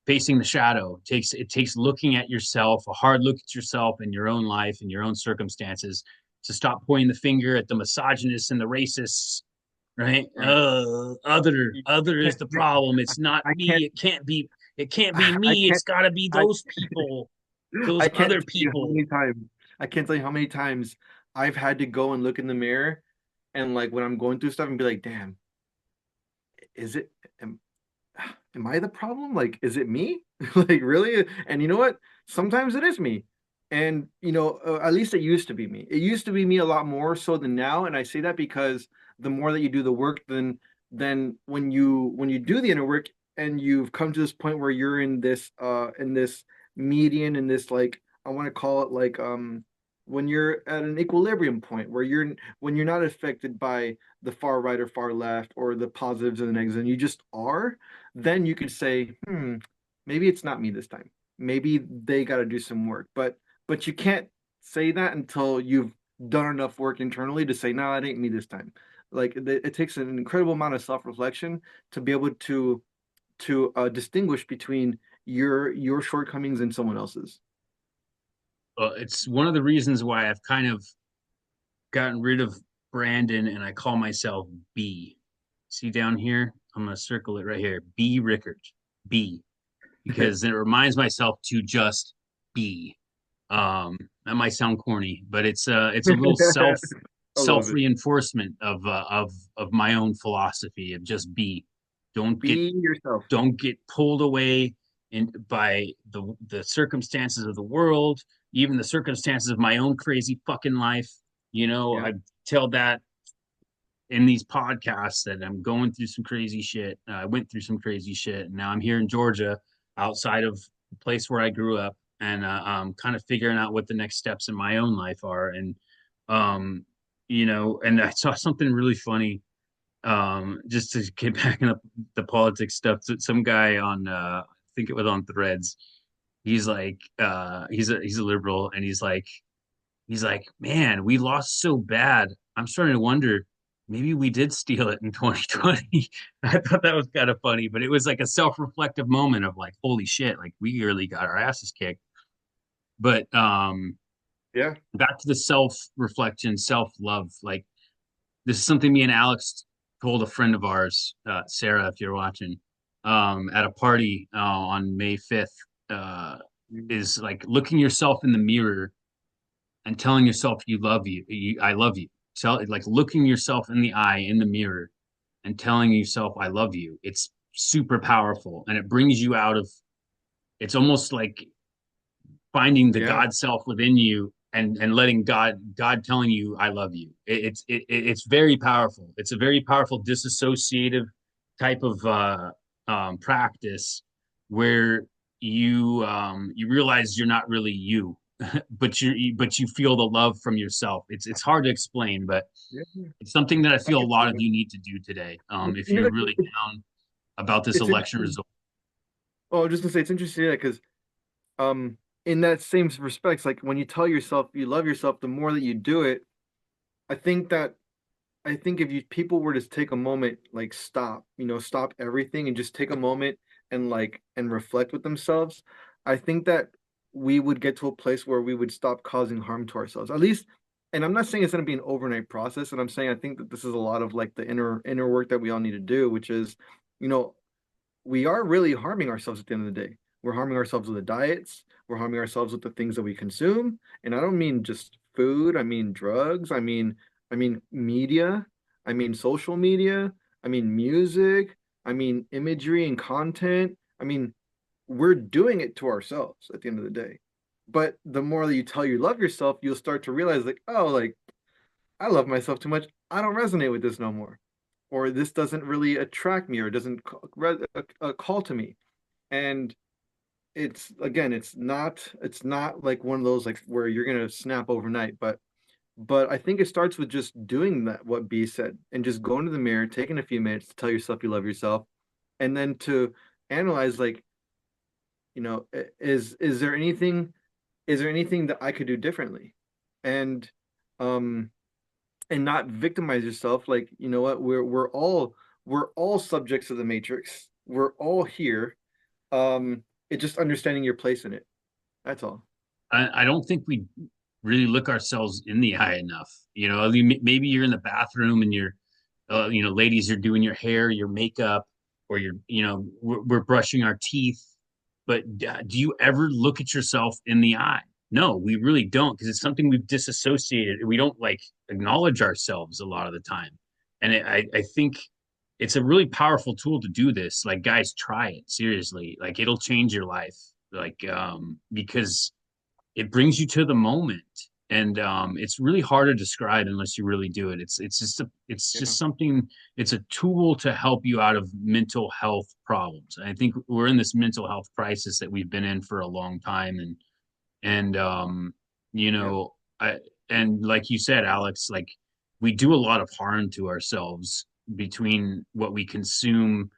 facing the shadow. It takes looking at yourself, a hard look at yourself and your own life and your own circumstances, to stop pointing the finger at the misogynists and the racists, right? right. Other is the problem. It's not I me. can't. It can't be I me. can't. It's got to be I those people, those I can't other tell you how people. many times. I can't tell you how many times I've had to go and look in the mirror, and like when I'm going through stuff and be like, "Damn, is it? Am I the problem? Like, is it me? Like, really?" And you know what? Sometimes it is me. And, at least it used to be me. It used to be me a lot more so than now. And I say that because the more that you do the work, then when you do the inner work and you've come to this point where you're in this median, in this, like, I want to call it like when you're at an equilibrium point where when you're not affected by the far right or far left or the positives and the negatives, and you just are, then you could say, maybe it's not me this time. Maybe they got to do some work. But you can't say that until you've done enough work internally to say, no, it ain't me this time. Like it takes an incredible amount of self-reflection to be able to distinguish between your shortcomings and someone else's. It's one of the reasons why I've kind of gotten rid of Brandon and I call myself B. See down here? I'm going to circle it right here. B Rickard. B. Because it reminds myself to just be. That might sound corny, but it's a little I love self it. reinforcement of my own philosophy of just be. Don't get Be yourself. don't get pulled away by the circumstances of the world, even the circumstances of my own crazy fucking life. Yeah. I tell that in these podcasts that I'm going through some crazy shit. I went through some crazy shit, and now I'm here in Georgia, outside of the place where I grew up, and I'm kind of figuring out what the next steps in my own life are. Um, and I saw something really funny. Just to get back up the politics stuff. Some guy on, I think it was on Threads, he's like he's a liberal, and he's like, man, we lost so bad. I'm starting to wonder maybe we did steal it in 2020. I thought that was kind of funny, but it was like a self-reflective moment of like, holy shit, like we really got our asses kicked. But Yeah. back to the self-reflection, self-love. Like this is something me and Alex told a friend of ours, Sarah, if you're watching, at a party on May 5th, uh, is like looking yourself in the mirror and telling yourself I love you. Tell like looking yourself in the eye in the mirror and telling yourself I love you. It's super powerful and it brings you out of it's almost like finding the Yeah. God self within you and letting God telling you I love you. It's very powerful. It's a very powerful disassociative type of practice where you realize you're not really you, but you feel the love from yourself. It's hard to explain, but Yeah. it's something that I I feel a can lot see of that. you need to do today. If You know, you're really down about this it's election interesting. result. Oh, I'm just gonna say it's interesting because um in that same respects, like when you tell yourself you love yourself, the more that you do it, I think that I think if you people were to take a moment, like stop, stop everything and just take a moment and reflect with themselves, I think that we would get to a place where we would stop causing harm to ourselves. At least, and I'm not saying it's going to be an overnight process, and I'm saying I think that this is a lot of like the inner work that we all need to do, which is, you know, we are really harming ourselves at the end of the day. We're harming ourselves with the diets. We're harming ourselves with the things that we consume. And I don't mean just food. I mean drugs. I mean media. I mean social media. I mean music. I mean imagery and content. I mean, we're doing it to ourselves at the end of the day. But the more that you tell you love yourself, you'll start to realize like, oh, like I love myself too much. I don't resonate with this no more. Or this doesn't really attract me or doesn't call to me. And it's again, it's not like one of those like where you're gonna snap overnight, but I think it starts with just doing that what B said and just going to the mirror, taking a few minutes to tell yourself you love yourself, and then to analyze like, is there anything that I could do differently? And um and not victimize yourself like, you know what, we're all subjects of the matrix. We're all here. It's just understanding your place in it. That's all. I don't think we really look ourselves in the eye enough. You know, I mean, maybe you're in the bathroom and ladies are doing your hair, your makeup, or we're brushing our teeth. But do you ever look at yourself in the eye? No, we really don't, because it's something we've disassociated. We don't like acknowledge ourselves a lot of the time. And I think it's a really powerful tool to do this. Like, guys, try it seriously. Like, it'll change your life. Like, because it brings you to the moment, and it's really hard to describe unless you really do it. It's Yeah. just something. It's a tool to help you out of mental health problems. I think we're in this mental health crisis that we've been in for a long time, and you Yeah. know I and like you said, Alex, like we do a lot of harm to ourselves between what we consume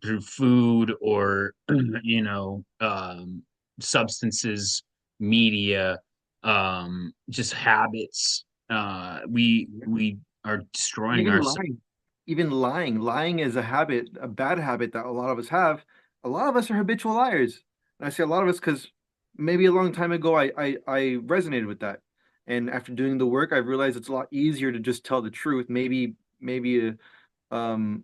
through food or substances, media, just habits. We are And destroying even ourselves. lying is a habit, a bad habit that a lot of us have. A lot of us are habitual liars. And I say a lot of us because maybe a long time ago I resonated with that. And after doing the work, I realized it's a lot easier to just tell the truth. Maybe um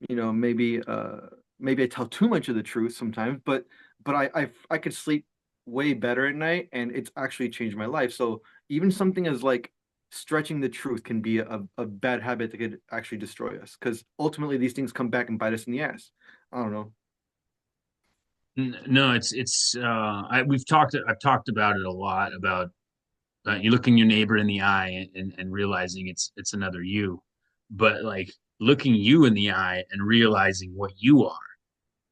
maybe I tell too much of the truth sometimes, but I could sleep way better at night, and it's actually changed my life. So even something as like stretching the truth can be a bad habit that could actually destroy us because ultimately these things come back and bite us in the ass. I don't know. No, I've talked about it a lot about you looking your neighbor in the eye and realizing it's another you, but like looking you in the eye and realizing what you are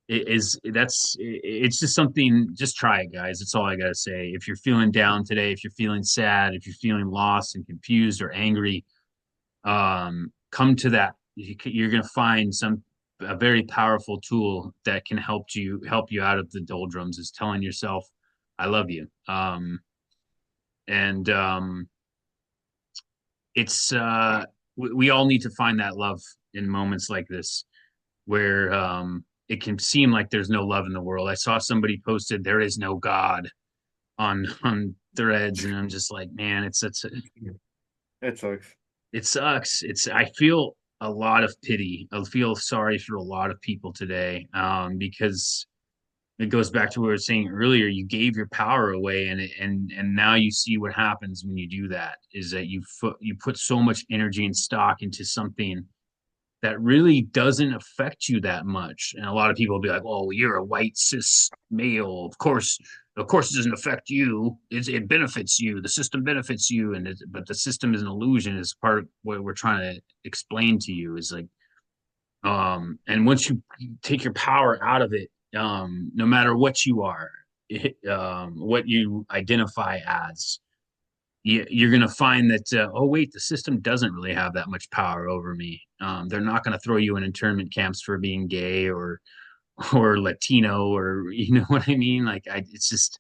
is that's it's just something. Just try it, guys. That's all I gotta say. If you're feeling down today, if you're feeling sad, if you're feeling lost and confused or angry, come to that. You're gonna find some. a very powerful tool that can help you out of the doldrums, is telling yourself, I love you. And it's we all need to find that love in moments like this where it can seem like there's no love in the world. I saw somebody posted there is no God on threads, and I'm just like, man, That sucks. it sucks. I feel a lot of pity. I feel sorry for a lot of people today, because it goes back to what we were saying earlier. You gave your power away, and now you see what happens when you do that. Is that you put so much energy and stock into something that really doesn't affect you that much. And a lot of people will be like, "Oh, you're a white cis male. Of course, it doesn't affect you. It benefits you. The system benefits you." But the system is an illusion. Is part of what we're trying to explain to you. Is like, and once you take your power out of it, no matter what you are, what you identify as, you're going to find that, oh wait, the system doesn't really have that much power over me. They're not going to throw you in internment camps for being gay or Latino, or you know what I mean. It's just,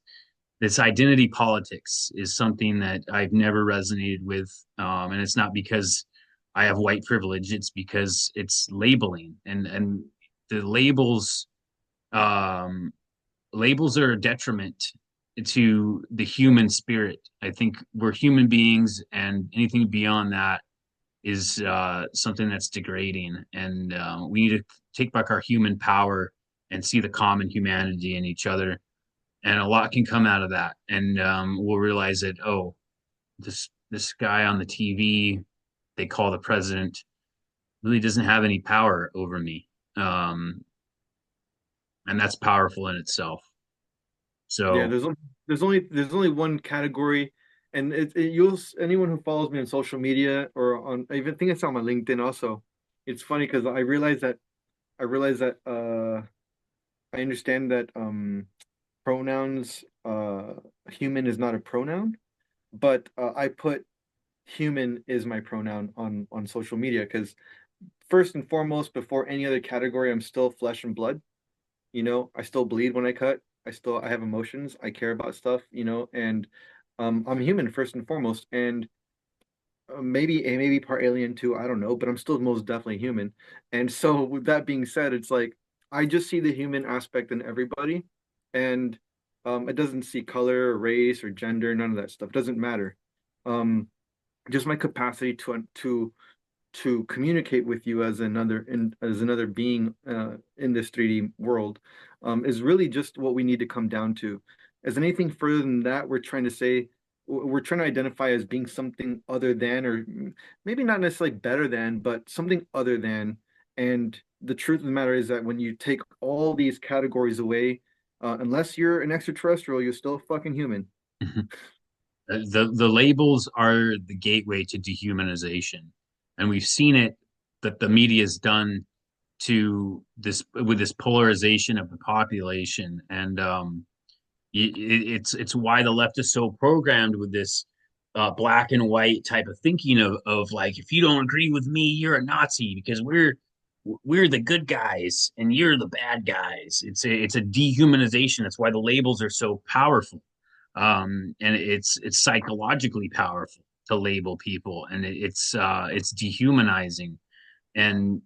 this identity politics is something that I've never resonated with, and it's not because I have white privilege. It's because it's labeling, and the um, labels are a detriment to the human spirit. I think we're human beings, and anything beyond that is something that's degrading. And we need to take back our human power and see the common humanity in each other. And a lot can come out of that. And we'll realize that, oh, this guy on the TV they call the president really doesn't have any power over me. And that's powerful in itself. Yeah, So there's only one category, and you'll anyone who follows me on social media or on, I even think it's on my LinkedIn also. It's funny because I realize that I understand that pronouns, human is not a pronoun, but I put human is my pronoun on social media because first and foremost, before any other category, I'm still flesh and blood. I still bleed when I cut. I have emotions. I care about stuff, and I'm human first and foremost. And maybe part alien too. I don't know, but I'm still most definitely human. And so with that being said, it's like I just see the human aspect in everybody, and it doesn't see color, or race, or gender. None of that stuff. It doesn't matter. Um, just my capacity to communicate with you as another being in this 3D world is really just what we need to come down to. As anything further than that, we're trying to identify as being something other than, or maybe not necessarily better than, but something other than. And the truth of the matter is that when you take all these categories away, unless you're an extraterrestrial, you're still fucking human. the labels are the gateway to dehumanization, and we've seen it that the media has done to this with this polarization of the population. And it's why the left is so programmed with this black and white type of thinking of like, if you don't agree with me, you're a Nazi, because we're the good guys and you're the bad guys. It's a dehumanization. That's why the labels are so powerful. And it's psychologically powerful to label people, and it's dehumanizing. And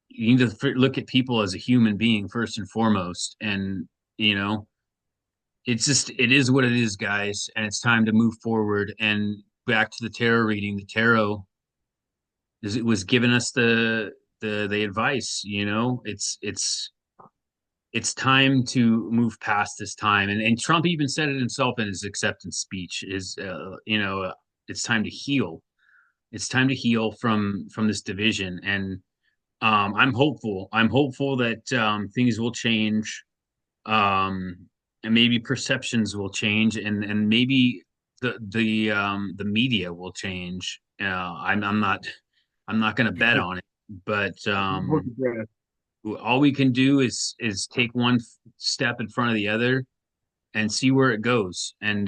you need to look at people as a human being first and foremost. And you know, it is what it is, guys, and it's time to move forward. And back to the tarot reading, the tarot it was giving us the advice. It's time to move past this time. And Trump even said it himself in his acceptance speech, is it's time to heal. It's time to heal from this division. And I'm hopeful that things will change, and maybe perceptions will change, and maybe the media will change. I'm not going to bet on it, but all we can do is take one step in front of the other and see where it goes. And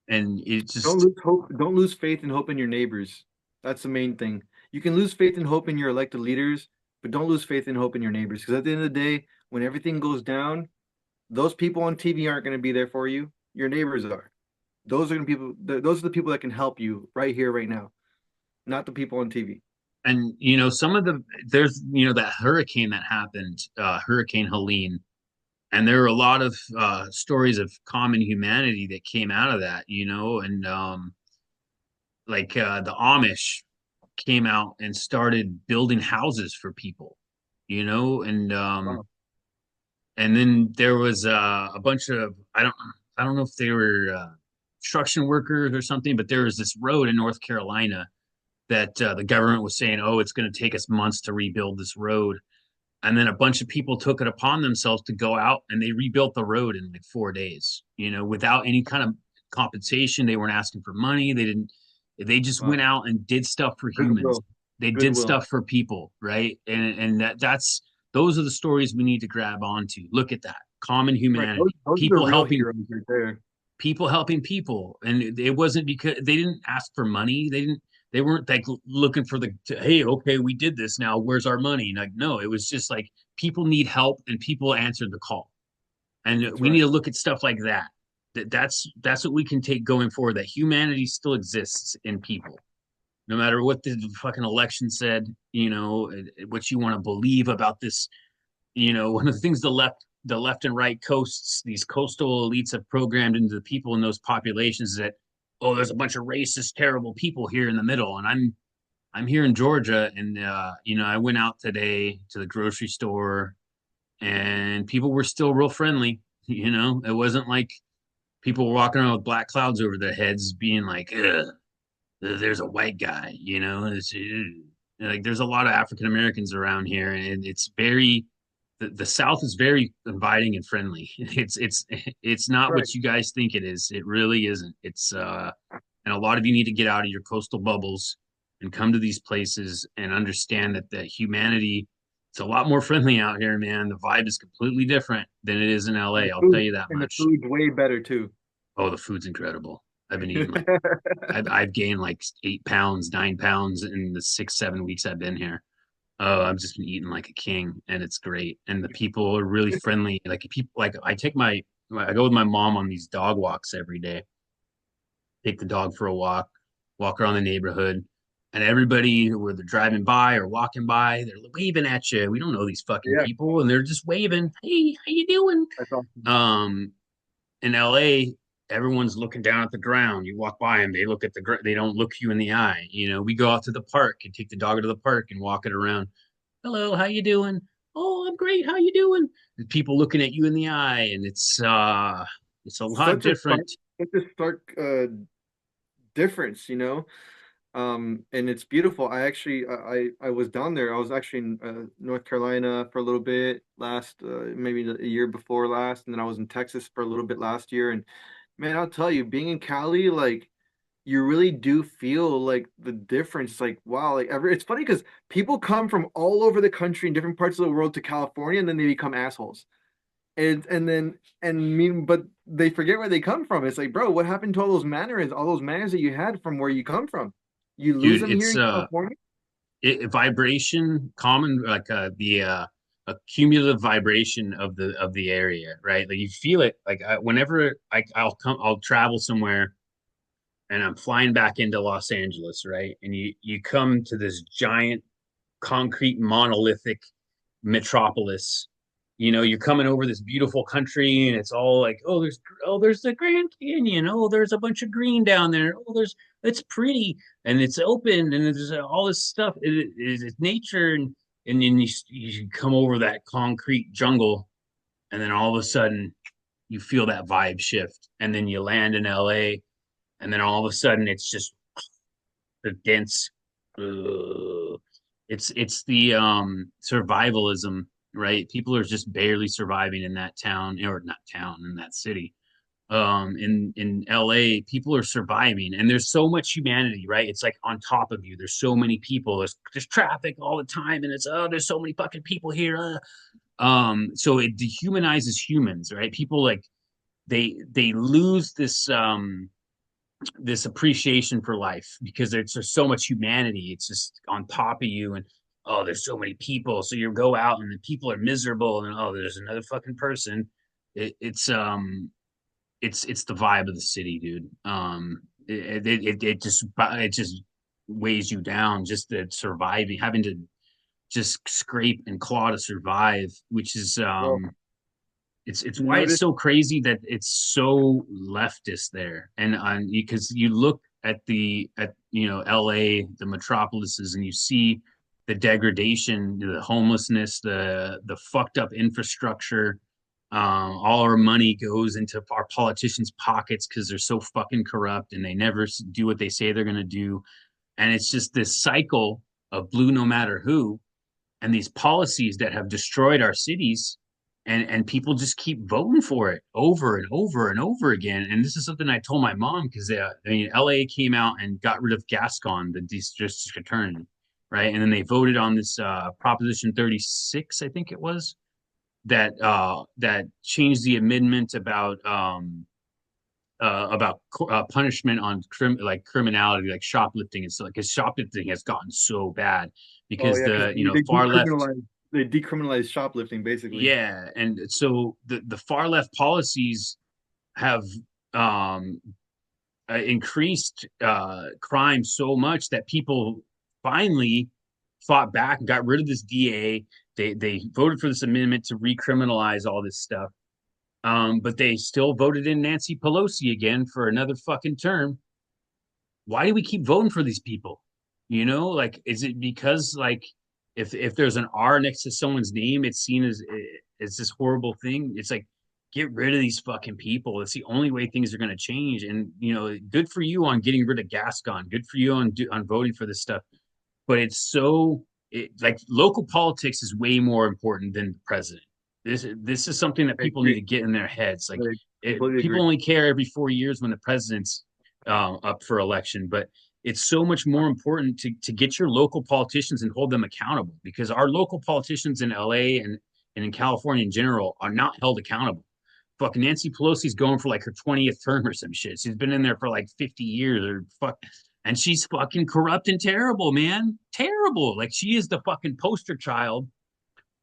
it Don't just lose hope. Don't lose faith and hope in your neighbors. That's the main thing. You can lose faith and hope in your elected leaders, but don't lose faith and hope in your neighbors. Because at the end of the day, when everything goes down, those people on TV aren't going to be there for you. Your neighbors are. Those are going to people. Those are the people that can help you right here, right now, not the people on TV. And some of the there's that hurricane that happened, Hurricane Helene, and there were a lot of stories of common humanity that came out of that, and like the Amish came out and started building houses for people, and Wow. then there was a bunch of I don't know if they were construction workers or something, but there was this road in North Carolina that the government was saying, oh, it's going to take us months to rebuild this road. And then a bunch of people took it upon themselves to go out and they rebuilt the road in like 4 days, without any kind of compensation. They weren't asking for money. They just went Wow. out and did stuff for humans. Goodwill. They did Goodwill. stuff for people, right? And those are the stories we need to grab onto. Look at that. Common Right. Those, humanity. those are the real heroes right there. People helping people. And it wasn't because they didn't ask for money. They weren't like looking for hey, okay, we did this now, where's our money? Like, no, it was just like people need help and people answered the call. And That's we need right. to look at stuff like that. That's what we can take going forward, that humanity still exists in people. No matter what the fucking election said, what you want to believe about this, one of the things the left and right coasts, these coastal elites have programmed into the people in those populations is that, oh, there's a bunch of racist, terrible people here in the middle. And I'm here in Georgia, and I went out today to the grocery store, and people were still real friendly. It wasn't like people were walking around with black clouds over their heads, being like, ugh, there's a white guy. Like there's a lot of African Americans around here, and it's very the South is very inviting and friendly. It's not Right. what you guys think it is. It really isn't. And a lot of you need to get out of your coastal bubbles and come to these places and understand that the humanity, it's a lot more friendly out here, man. The vibe is completely different than it is in And LA. the I'll tell food you that and the much. food's way better too. Oh, the food's incredible. I've been eating like I've gained like 8 pounds, 9 pounds in the 6, 7 weeks I've been here. Oh, I've just been eating like a king, and it's great. And the people are really friendly. Like people, like I go with my mom on these dog walks every day. Take the dog for a walk around the neighborhood, and everybody, where they're driving by or walking by, they're waving at you. We don't know these fucking Yeah, people, and they're just waving. Hey, how you doing? that's awesome. Um, in LA, everyone's looking down at the ground. You walk by them, they look at they don't look you in the eye. We go out to the park and take the dog to the park and walk it around. Hello, how you doing? Oh, I'm great. How you doing? The people looking at you in the eye, and it's a lot Such a stark, different. such a stark difference, you know. And it's beautiful. I actually I was down there. I was actually in North Carolina for a little bit last maybe a year before last, and then I was in Texas for a little bit last year. And man, I'll tell you, being in Cali, like you really do feel like the difference. Like wow, like it's funny because people come from all over the country in different parts of the world to California, and then they become assholes. And mean, but they forget where they come from. It's like, bro, what happened to all those manners that you had from where you come from? You lose Dude, them here it's in California? vibration common, like the a cumulative vibration of the area, right? Like you feel it. Like whenever I'll travel somewhere and I'm flying back into Los Angeles, right? And you come to this giant concrete monolithic metropolis. You're coming over this beautiful country, and it's all like, oh, there's the Grand Canyon. Oh, there's a bunch of green down there. Oh, it's pretty and it's open and there's all this stuff. It's nature, and then you come over that concrete jungle, and then all of a sudden you feel that vibe shift, and then you land in LA, and then all of a sudden it's just the dense. It's the survivalism, right? People are just barely surviving in that town, or not town, in that city. In LA, people are surviving, and there's so much humanity, right? It's like on top of you. There's so many people. There's traffic all the time, and it's, oh, there's so many fucking people here. So it dehumanizes humans, right? People, like, they lose this appreciation for life because there's just so much humanity. It's just on top of you, and oh, there's so many people, so you go out and the people are miserable, and oh, there's another fucking person. It's the vibe of the city, dude. It just weighs you down, just the surviving, having to just scrape and claw to survive, which is Well, it's why it's notice. so crazy that it's so leftist there. And because you look at LA, the metropolises, and you see the degradation, the homelessness, the fucked up infrastructure. All our money goes into our politicians' pockets because they're so fucking corrupt and they never do what they say they're going to do. And it's just this cycle of blue no matter who, and these policies that have destroyed our cities, and people just keep voting for it over and over and over again. And this is something I told my mom because LA came out and got rid of Gascon, the district attorney, right? And then they voted on this Proposition 36, I think it was, that changed the amendment about punishment on criminality, like shoplifting and stuff. Because shoplifting has gotten so bad Oh because yeah, because the they far left, decriminalize shoplifting basically. yeah, and so the far left policies have um, increased crime so much that people finally fought back and got rid of this DA. They voted for this amendment to recriminalize all this stuff. But they still voted in Nancy Pelosi again for another fucking term. Why do we keep voting for these people? Like, is it because, like, if there's an R next to someone's name, it's seen as this horrible thing? It's like, get rid of these fucking people. It's the only way things are going to change. And good for you on getting rid of Gascon. Good for you on voting for this stuff. But like local politics is way more important than the president. This is something that I people need to agree. get in their heads. Like, I completely people agree. only care every 4 years when the president's up for election, but it's so much more important to get your local politicians and hold them accountable, because our local politicians in LA and in California in general are not held accountable. Fucking Nancy Pelosi's going for like her 20th term or some shit. She's been in there for like 50 years or fuck. And she's fucking corrupt and terrible, man. Terrible. Like, she is the fucking poster child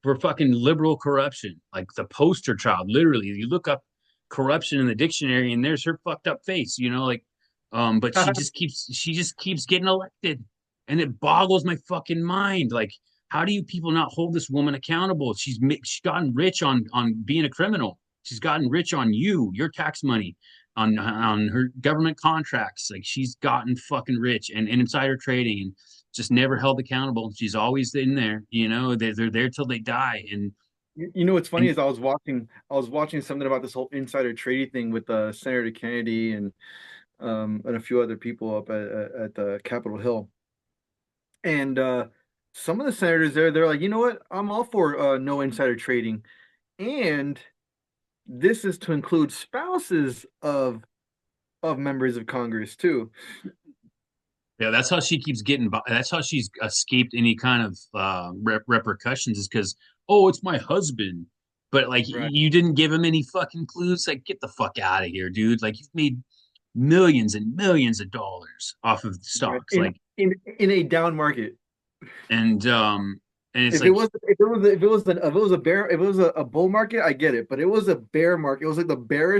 for fucking liberal corruption. Like, the poster child, literally. You look up corruption in the dictionary and there's her fucked up face, like, but she just keeps getting elected. And it boggles my fucking mind. Like, how do you people not hold this woman accountable? She's gotten rich on being a criminal. She's gotten rich on your tax money, on her government contracts. Like, she's gotten fucking rich and insider trading, and just never held accountable. She's always in there. They're there till they die. You know what's funny And is I was watching something about this whole insider trading thing with Senator Kennedy and a few other people up at the Capitol Hill. And some of the senators there, they're like, you know what? I'm all for no insider trading. And this is to include spouses of members of Congress too. yeah, that's how she keeps getting by. That's how she's escaped any kind of repercussions, is because, oh, it's my husband. But like, Right. you didn't give him any fucking clues. Like, get the fuck out of here, dude. Like, you've made millions and millions of dollars off of the Right. stocks. In Like, in in a down market. and it's If it like, was if it was if it was if it was a bear if it was a bull market, I get it. But it was a bear market. It was like the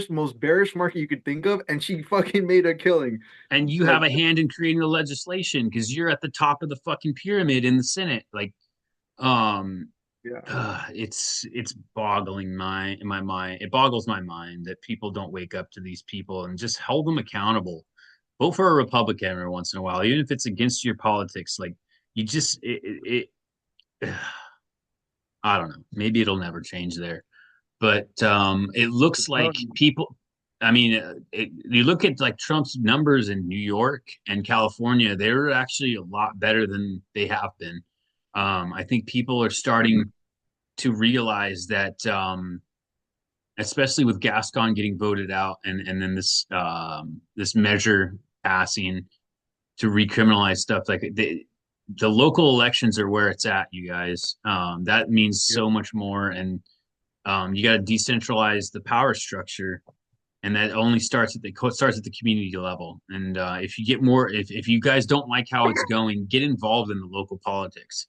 most bearish market you could think of, and she fucking made a killing. and you have Like, a hand in creating the legislation because you're at the top of the fucking pyramid in the Senate. Like, um, yeah. it's boggling my mind. It boggles my mind that people don't wake up to these people and just hold them accountable. Vote for a Republican every once in a while, even if it's against your politics. Like, you just it I don't know. Maybe it'll never change there, but it looks like people. I mean, you look at like Trump's numbers in New York and California; they're actually a lot better than they have been. I think people are starting to realize that, especially with Gascon getting voted out, and then this measure passing to recriminalize stuff, like the local elections are where it's at, you guys. That means Yeah. so much more, and you got to decentralize the power structure, and that only starts at the community level. And if you get more, if you guys don't like how it's going, get involved in the local politics.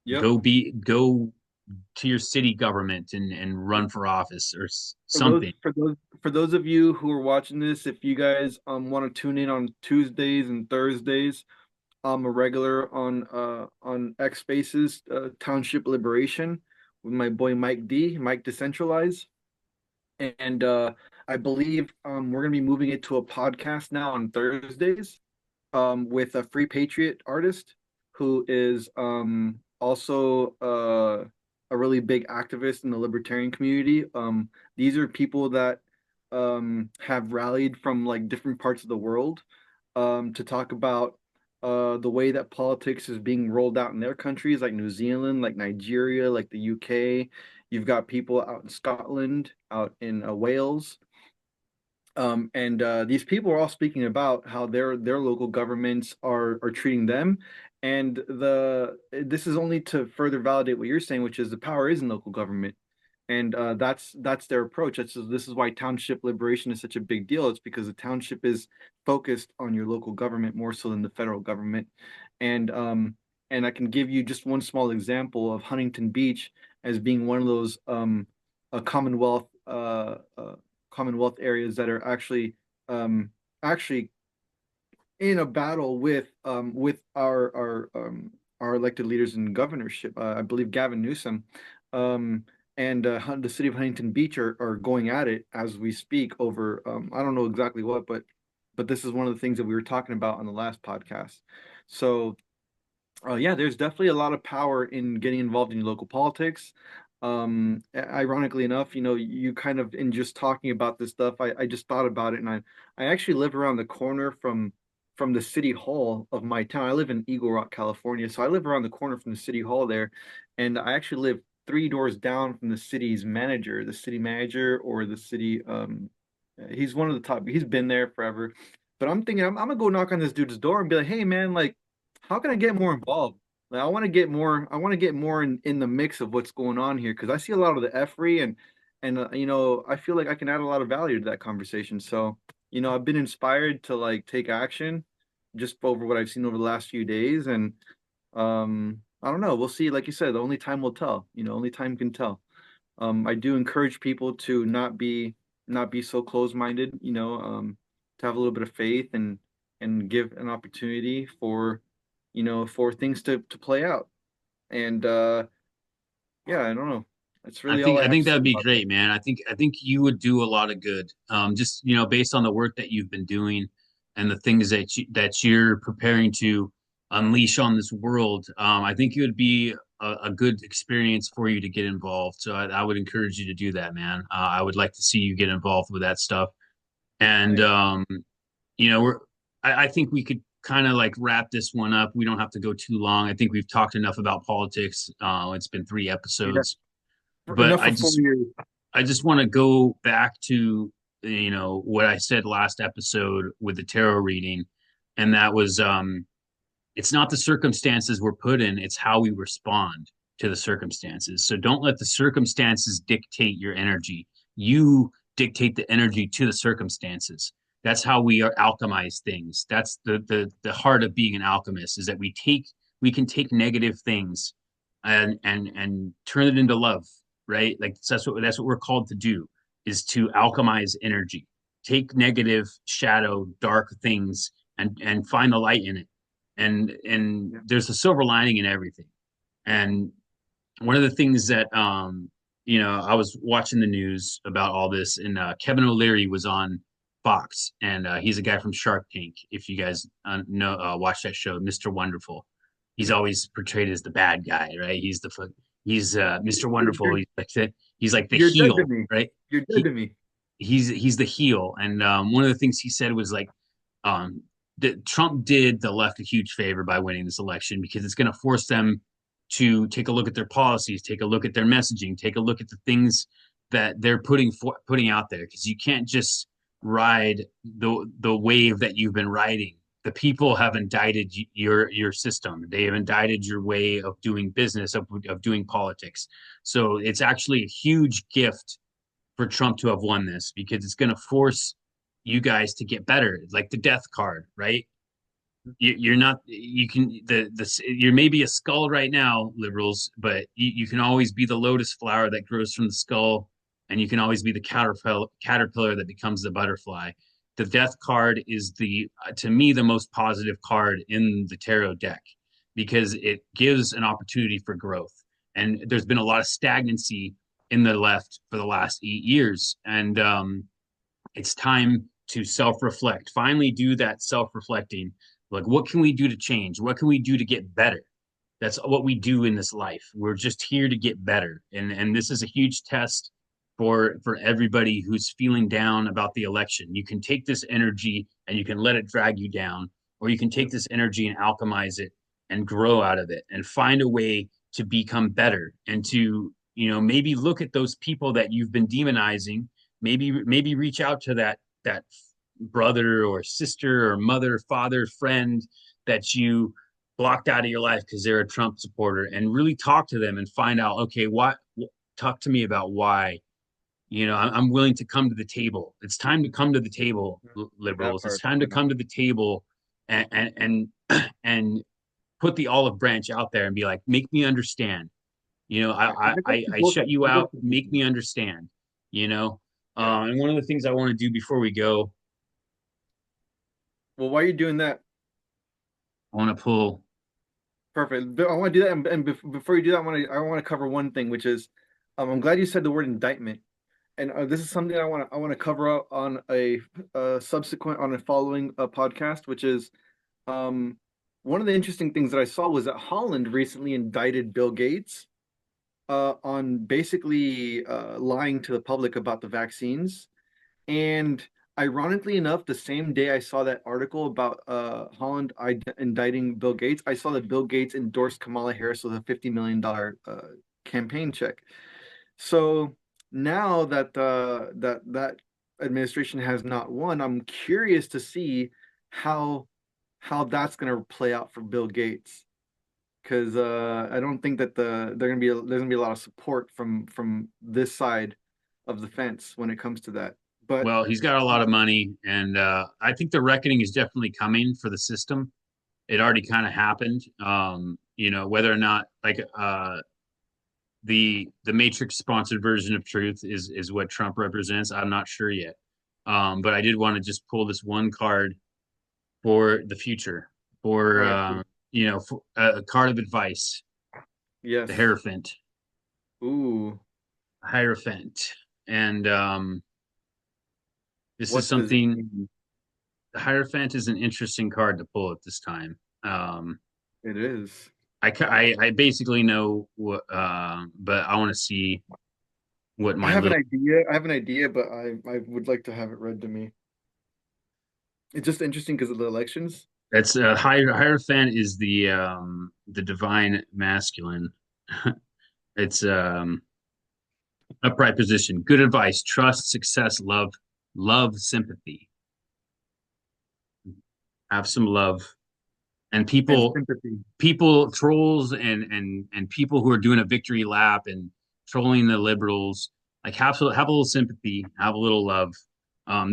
Yep. Go to your city government and run for office or For those something. for those for those of you who are watching this, if you guys want to tune in on Tuesdays and Thursdays, I'm a regular on X Spaces, Township Liberation, with my boy Mike D, Mike Decentralize. And I believe we're gonna be moving it to a podcast now on Thursdays, with a Free Patriot artist who is also a really big activist in the libertarian community. These are people that have rallied from like different parts of the world to talk about the way that politics is being rolled out in their countries, like New Zealand, like Nigeria, like the UK. You've got people out in Scotland, out in Wales, and these people are all speaking about how their local governments are treating them, and the this is only to further validate what you're saying, which is the power is in local government, and that's their approach. This is why township liberation is such a big deal. It's because the township is focused on your local government more so than the federal government, and I can give you just one small example of Huntington Beach as being one of those a Commonwealth areas that are actually in a battle with our elected leaders in governorship. I believe Gavin Newsom and the city of Huntington Beach are going at it as we speak over I don't know exactly what, but this is one of the things that we were talking about on the last podcast. So yeah, there's definitely a lot of power in getting involved in local politics. Ironically enough, you kind of in just talking about this stuff, I just thought about it, and I actually live around the corner from the city hall of my town. I live in Eagle Rock, California, so I live around the corner from the city hall there, and I actually live three doors down from the city's manager, the city manager or the city. He's one of the top. He's been there forever, but I'm thinking I'm gonna go knock on this dude's door and be like, hey man, like how can I get more involved? Like, I want to get more. I want to get more in the mix of what's going on here because I see a lot of the effery and I feel like I can add a lot of value to that conversation. So I've been inspired to like take action just over what I've seen over the last few days, and I don't know. We'll see. Like you said, the only time will tell. Only time can tell. I do encourage people to not be so closed-minded. To have a little bit of faith and give an opportunity for things to play out. And yeah, I don't know. That's really all I I have think to say that'd be about that. great, man. I think you would do a lot of good. Just based on the work that you've been doing and the things that you're preparing to unleash on this world. I think it would be a good experience for you to get involved. So I would encourage you to do that, man. I would like to see you get involved with that stuff. And Thanks. we're I think we could kind of like wrap this one up. We don't have to go too long. I think we've talked enough about politics. It's been three Yeah. episodes, but Enough for 4 years. I just want to go back to what I said last episode with the tarot reading, and that was it's not the circumstances we're put in, it's how we respond to the circumstances. So don't let the circumstances dictate your energy. You dictate the energy to the circumstances. That's how we are alchemize things. That's the heart of being an alchemist is that we can take negative things and turn it into love, right? Like that's what we're called to do is to alchemize energy. Take negative, shadow, dark things and find the light in it. And Yeah. there's a silver lining in everything. And one of the things that I was watching the news about all this, and Kevin O'Leary was on Fox, and he's a guy from Shark Tank. If you guys know watch that show, Mr. Wonderful, he's always portrayed as the bad guy, right? He's Mr. Wonderful. You're He's like the you're dead to heel, me. right? You're dead He to me. he's the heel, and one of the things he said was like um, that Trump did the left a huge favor by winning this election because it's going to force them to take a look at their policies, take a look at their messaging, take a look at the things that they're putting out there because you can't just ride the wave that you've been riding. The people have indicted your system. They have indicted your way of doing business, of doing politics. So it's actually a huge gift for Trump to have won this because it's going to force you guys to get better, like the death card, right? you're not, you can you're maybe a skull right now, liberals, but you can always be the lotus flower that grows from the skull, and you can always be the caterpillar that becomes the butterfly. The death card is the to me the most positive card in the tarot deck because it gives an opportunity for growth. And there's been a lot of stagnancy in the left for the last 8 years, and it's time to self-reflect. Finally, do that self-reflecting. Like, what can we do to change? What can we do to get better? That's what we do in this life. We're just here to get better, and this is a huge test for everybody who's feeling down about the election. You can take this energy and you can let it drag you down, or you can take Yep. this energy and alchemize it and grow out of it and find a way to become better and to, maybe look at those people that you've been demonizing. Maybe reach out to that brother or sister or mother, father, friend that you blocked out of your life because they're a Trump supporter, and really talk to them and find out, okay, talk to me about why. I'm willing to come to the table. It's time to come to the table, That liberals. It's part. time to Yeah. come to the table and put the olive branch out there and be like, make me understand. And that goes to I both. shut you That goes out. to both. Make me understand. You know, Yeah. and one of the things I want to do before we go, Well, while you're doing that, I want to pull. perfect. I want to do that, and before you do that, I want to cover one thing, which is, I'm glad you said the word indictment, and this is something I want to cover up on a subsequent on a following podcast, which is, um, one of the interesting things that I saw was that Holland recently indicted Bill Gates on basically lying to the public about the vaccines. And ironically enough, the same day I saw that article about Holland indicting Bill Gates, I saw that Bill Gates endorsed Kamala Harris with a $50 million campaign check. So now that that administration has not won, I'm curious to see how that's going to play out for Bill Gates, because I don't think that there's gonna be a lot of support from this side of the fence when it comes to that. But Well, he's got a lot of money, and I think the reckoning is definitely coming for the system. It already kind of happened. Whether or not like the Matrix sponsored version of truth is what Trump represents, I'm not sure yet. But I did want to just pull this one card for the future, for all right, cool. for a card of advice, the Yes. Hierophant, Ooh, Hierophant, and this is what does it something. mean? The Hierophant is an interesting card to pull at this time. It is. I basically know what, but I want to see what I my have an little. idea. I have an idea, but I would like to have it read to me. It's just interesting because of the elections. That's Hierophant is the divine masculine. It's upright position, good advice, trust, success, love, sympathy. Have some love, and And people sympathy. people trolls and people who are doing a victory lap and trolling the liberals, like have a little sympathy, have a little love.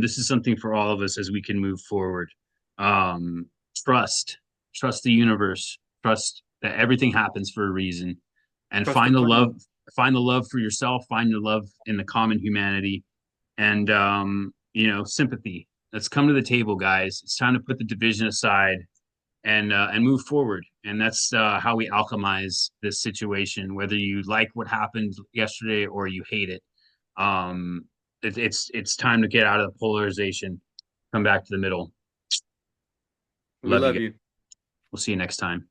This is something for all of us as we can move forward. um trust trust the universe, trust that everything happens for a reason, and Trust the plan. find the love for yourself, find the love in the common humanity, and sympathy. Let's come to the table, guys. It's time to put the division aside and move forward. And that's how we alchemize this situation. Whether you like what happened yesterday or you hate it, it's time to get out of the polarization, come back to the middle. We Love you love guys. you. We'll see you next time.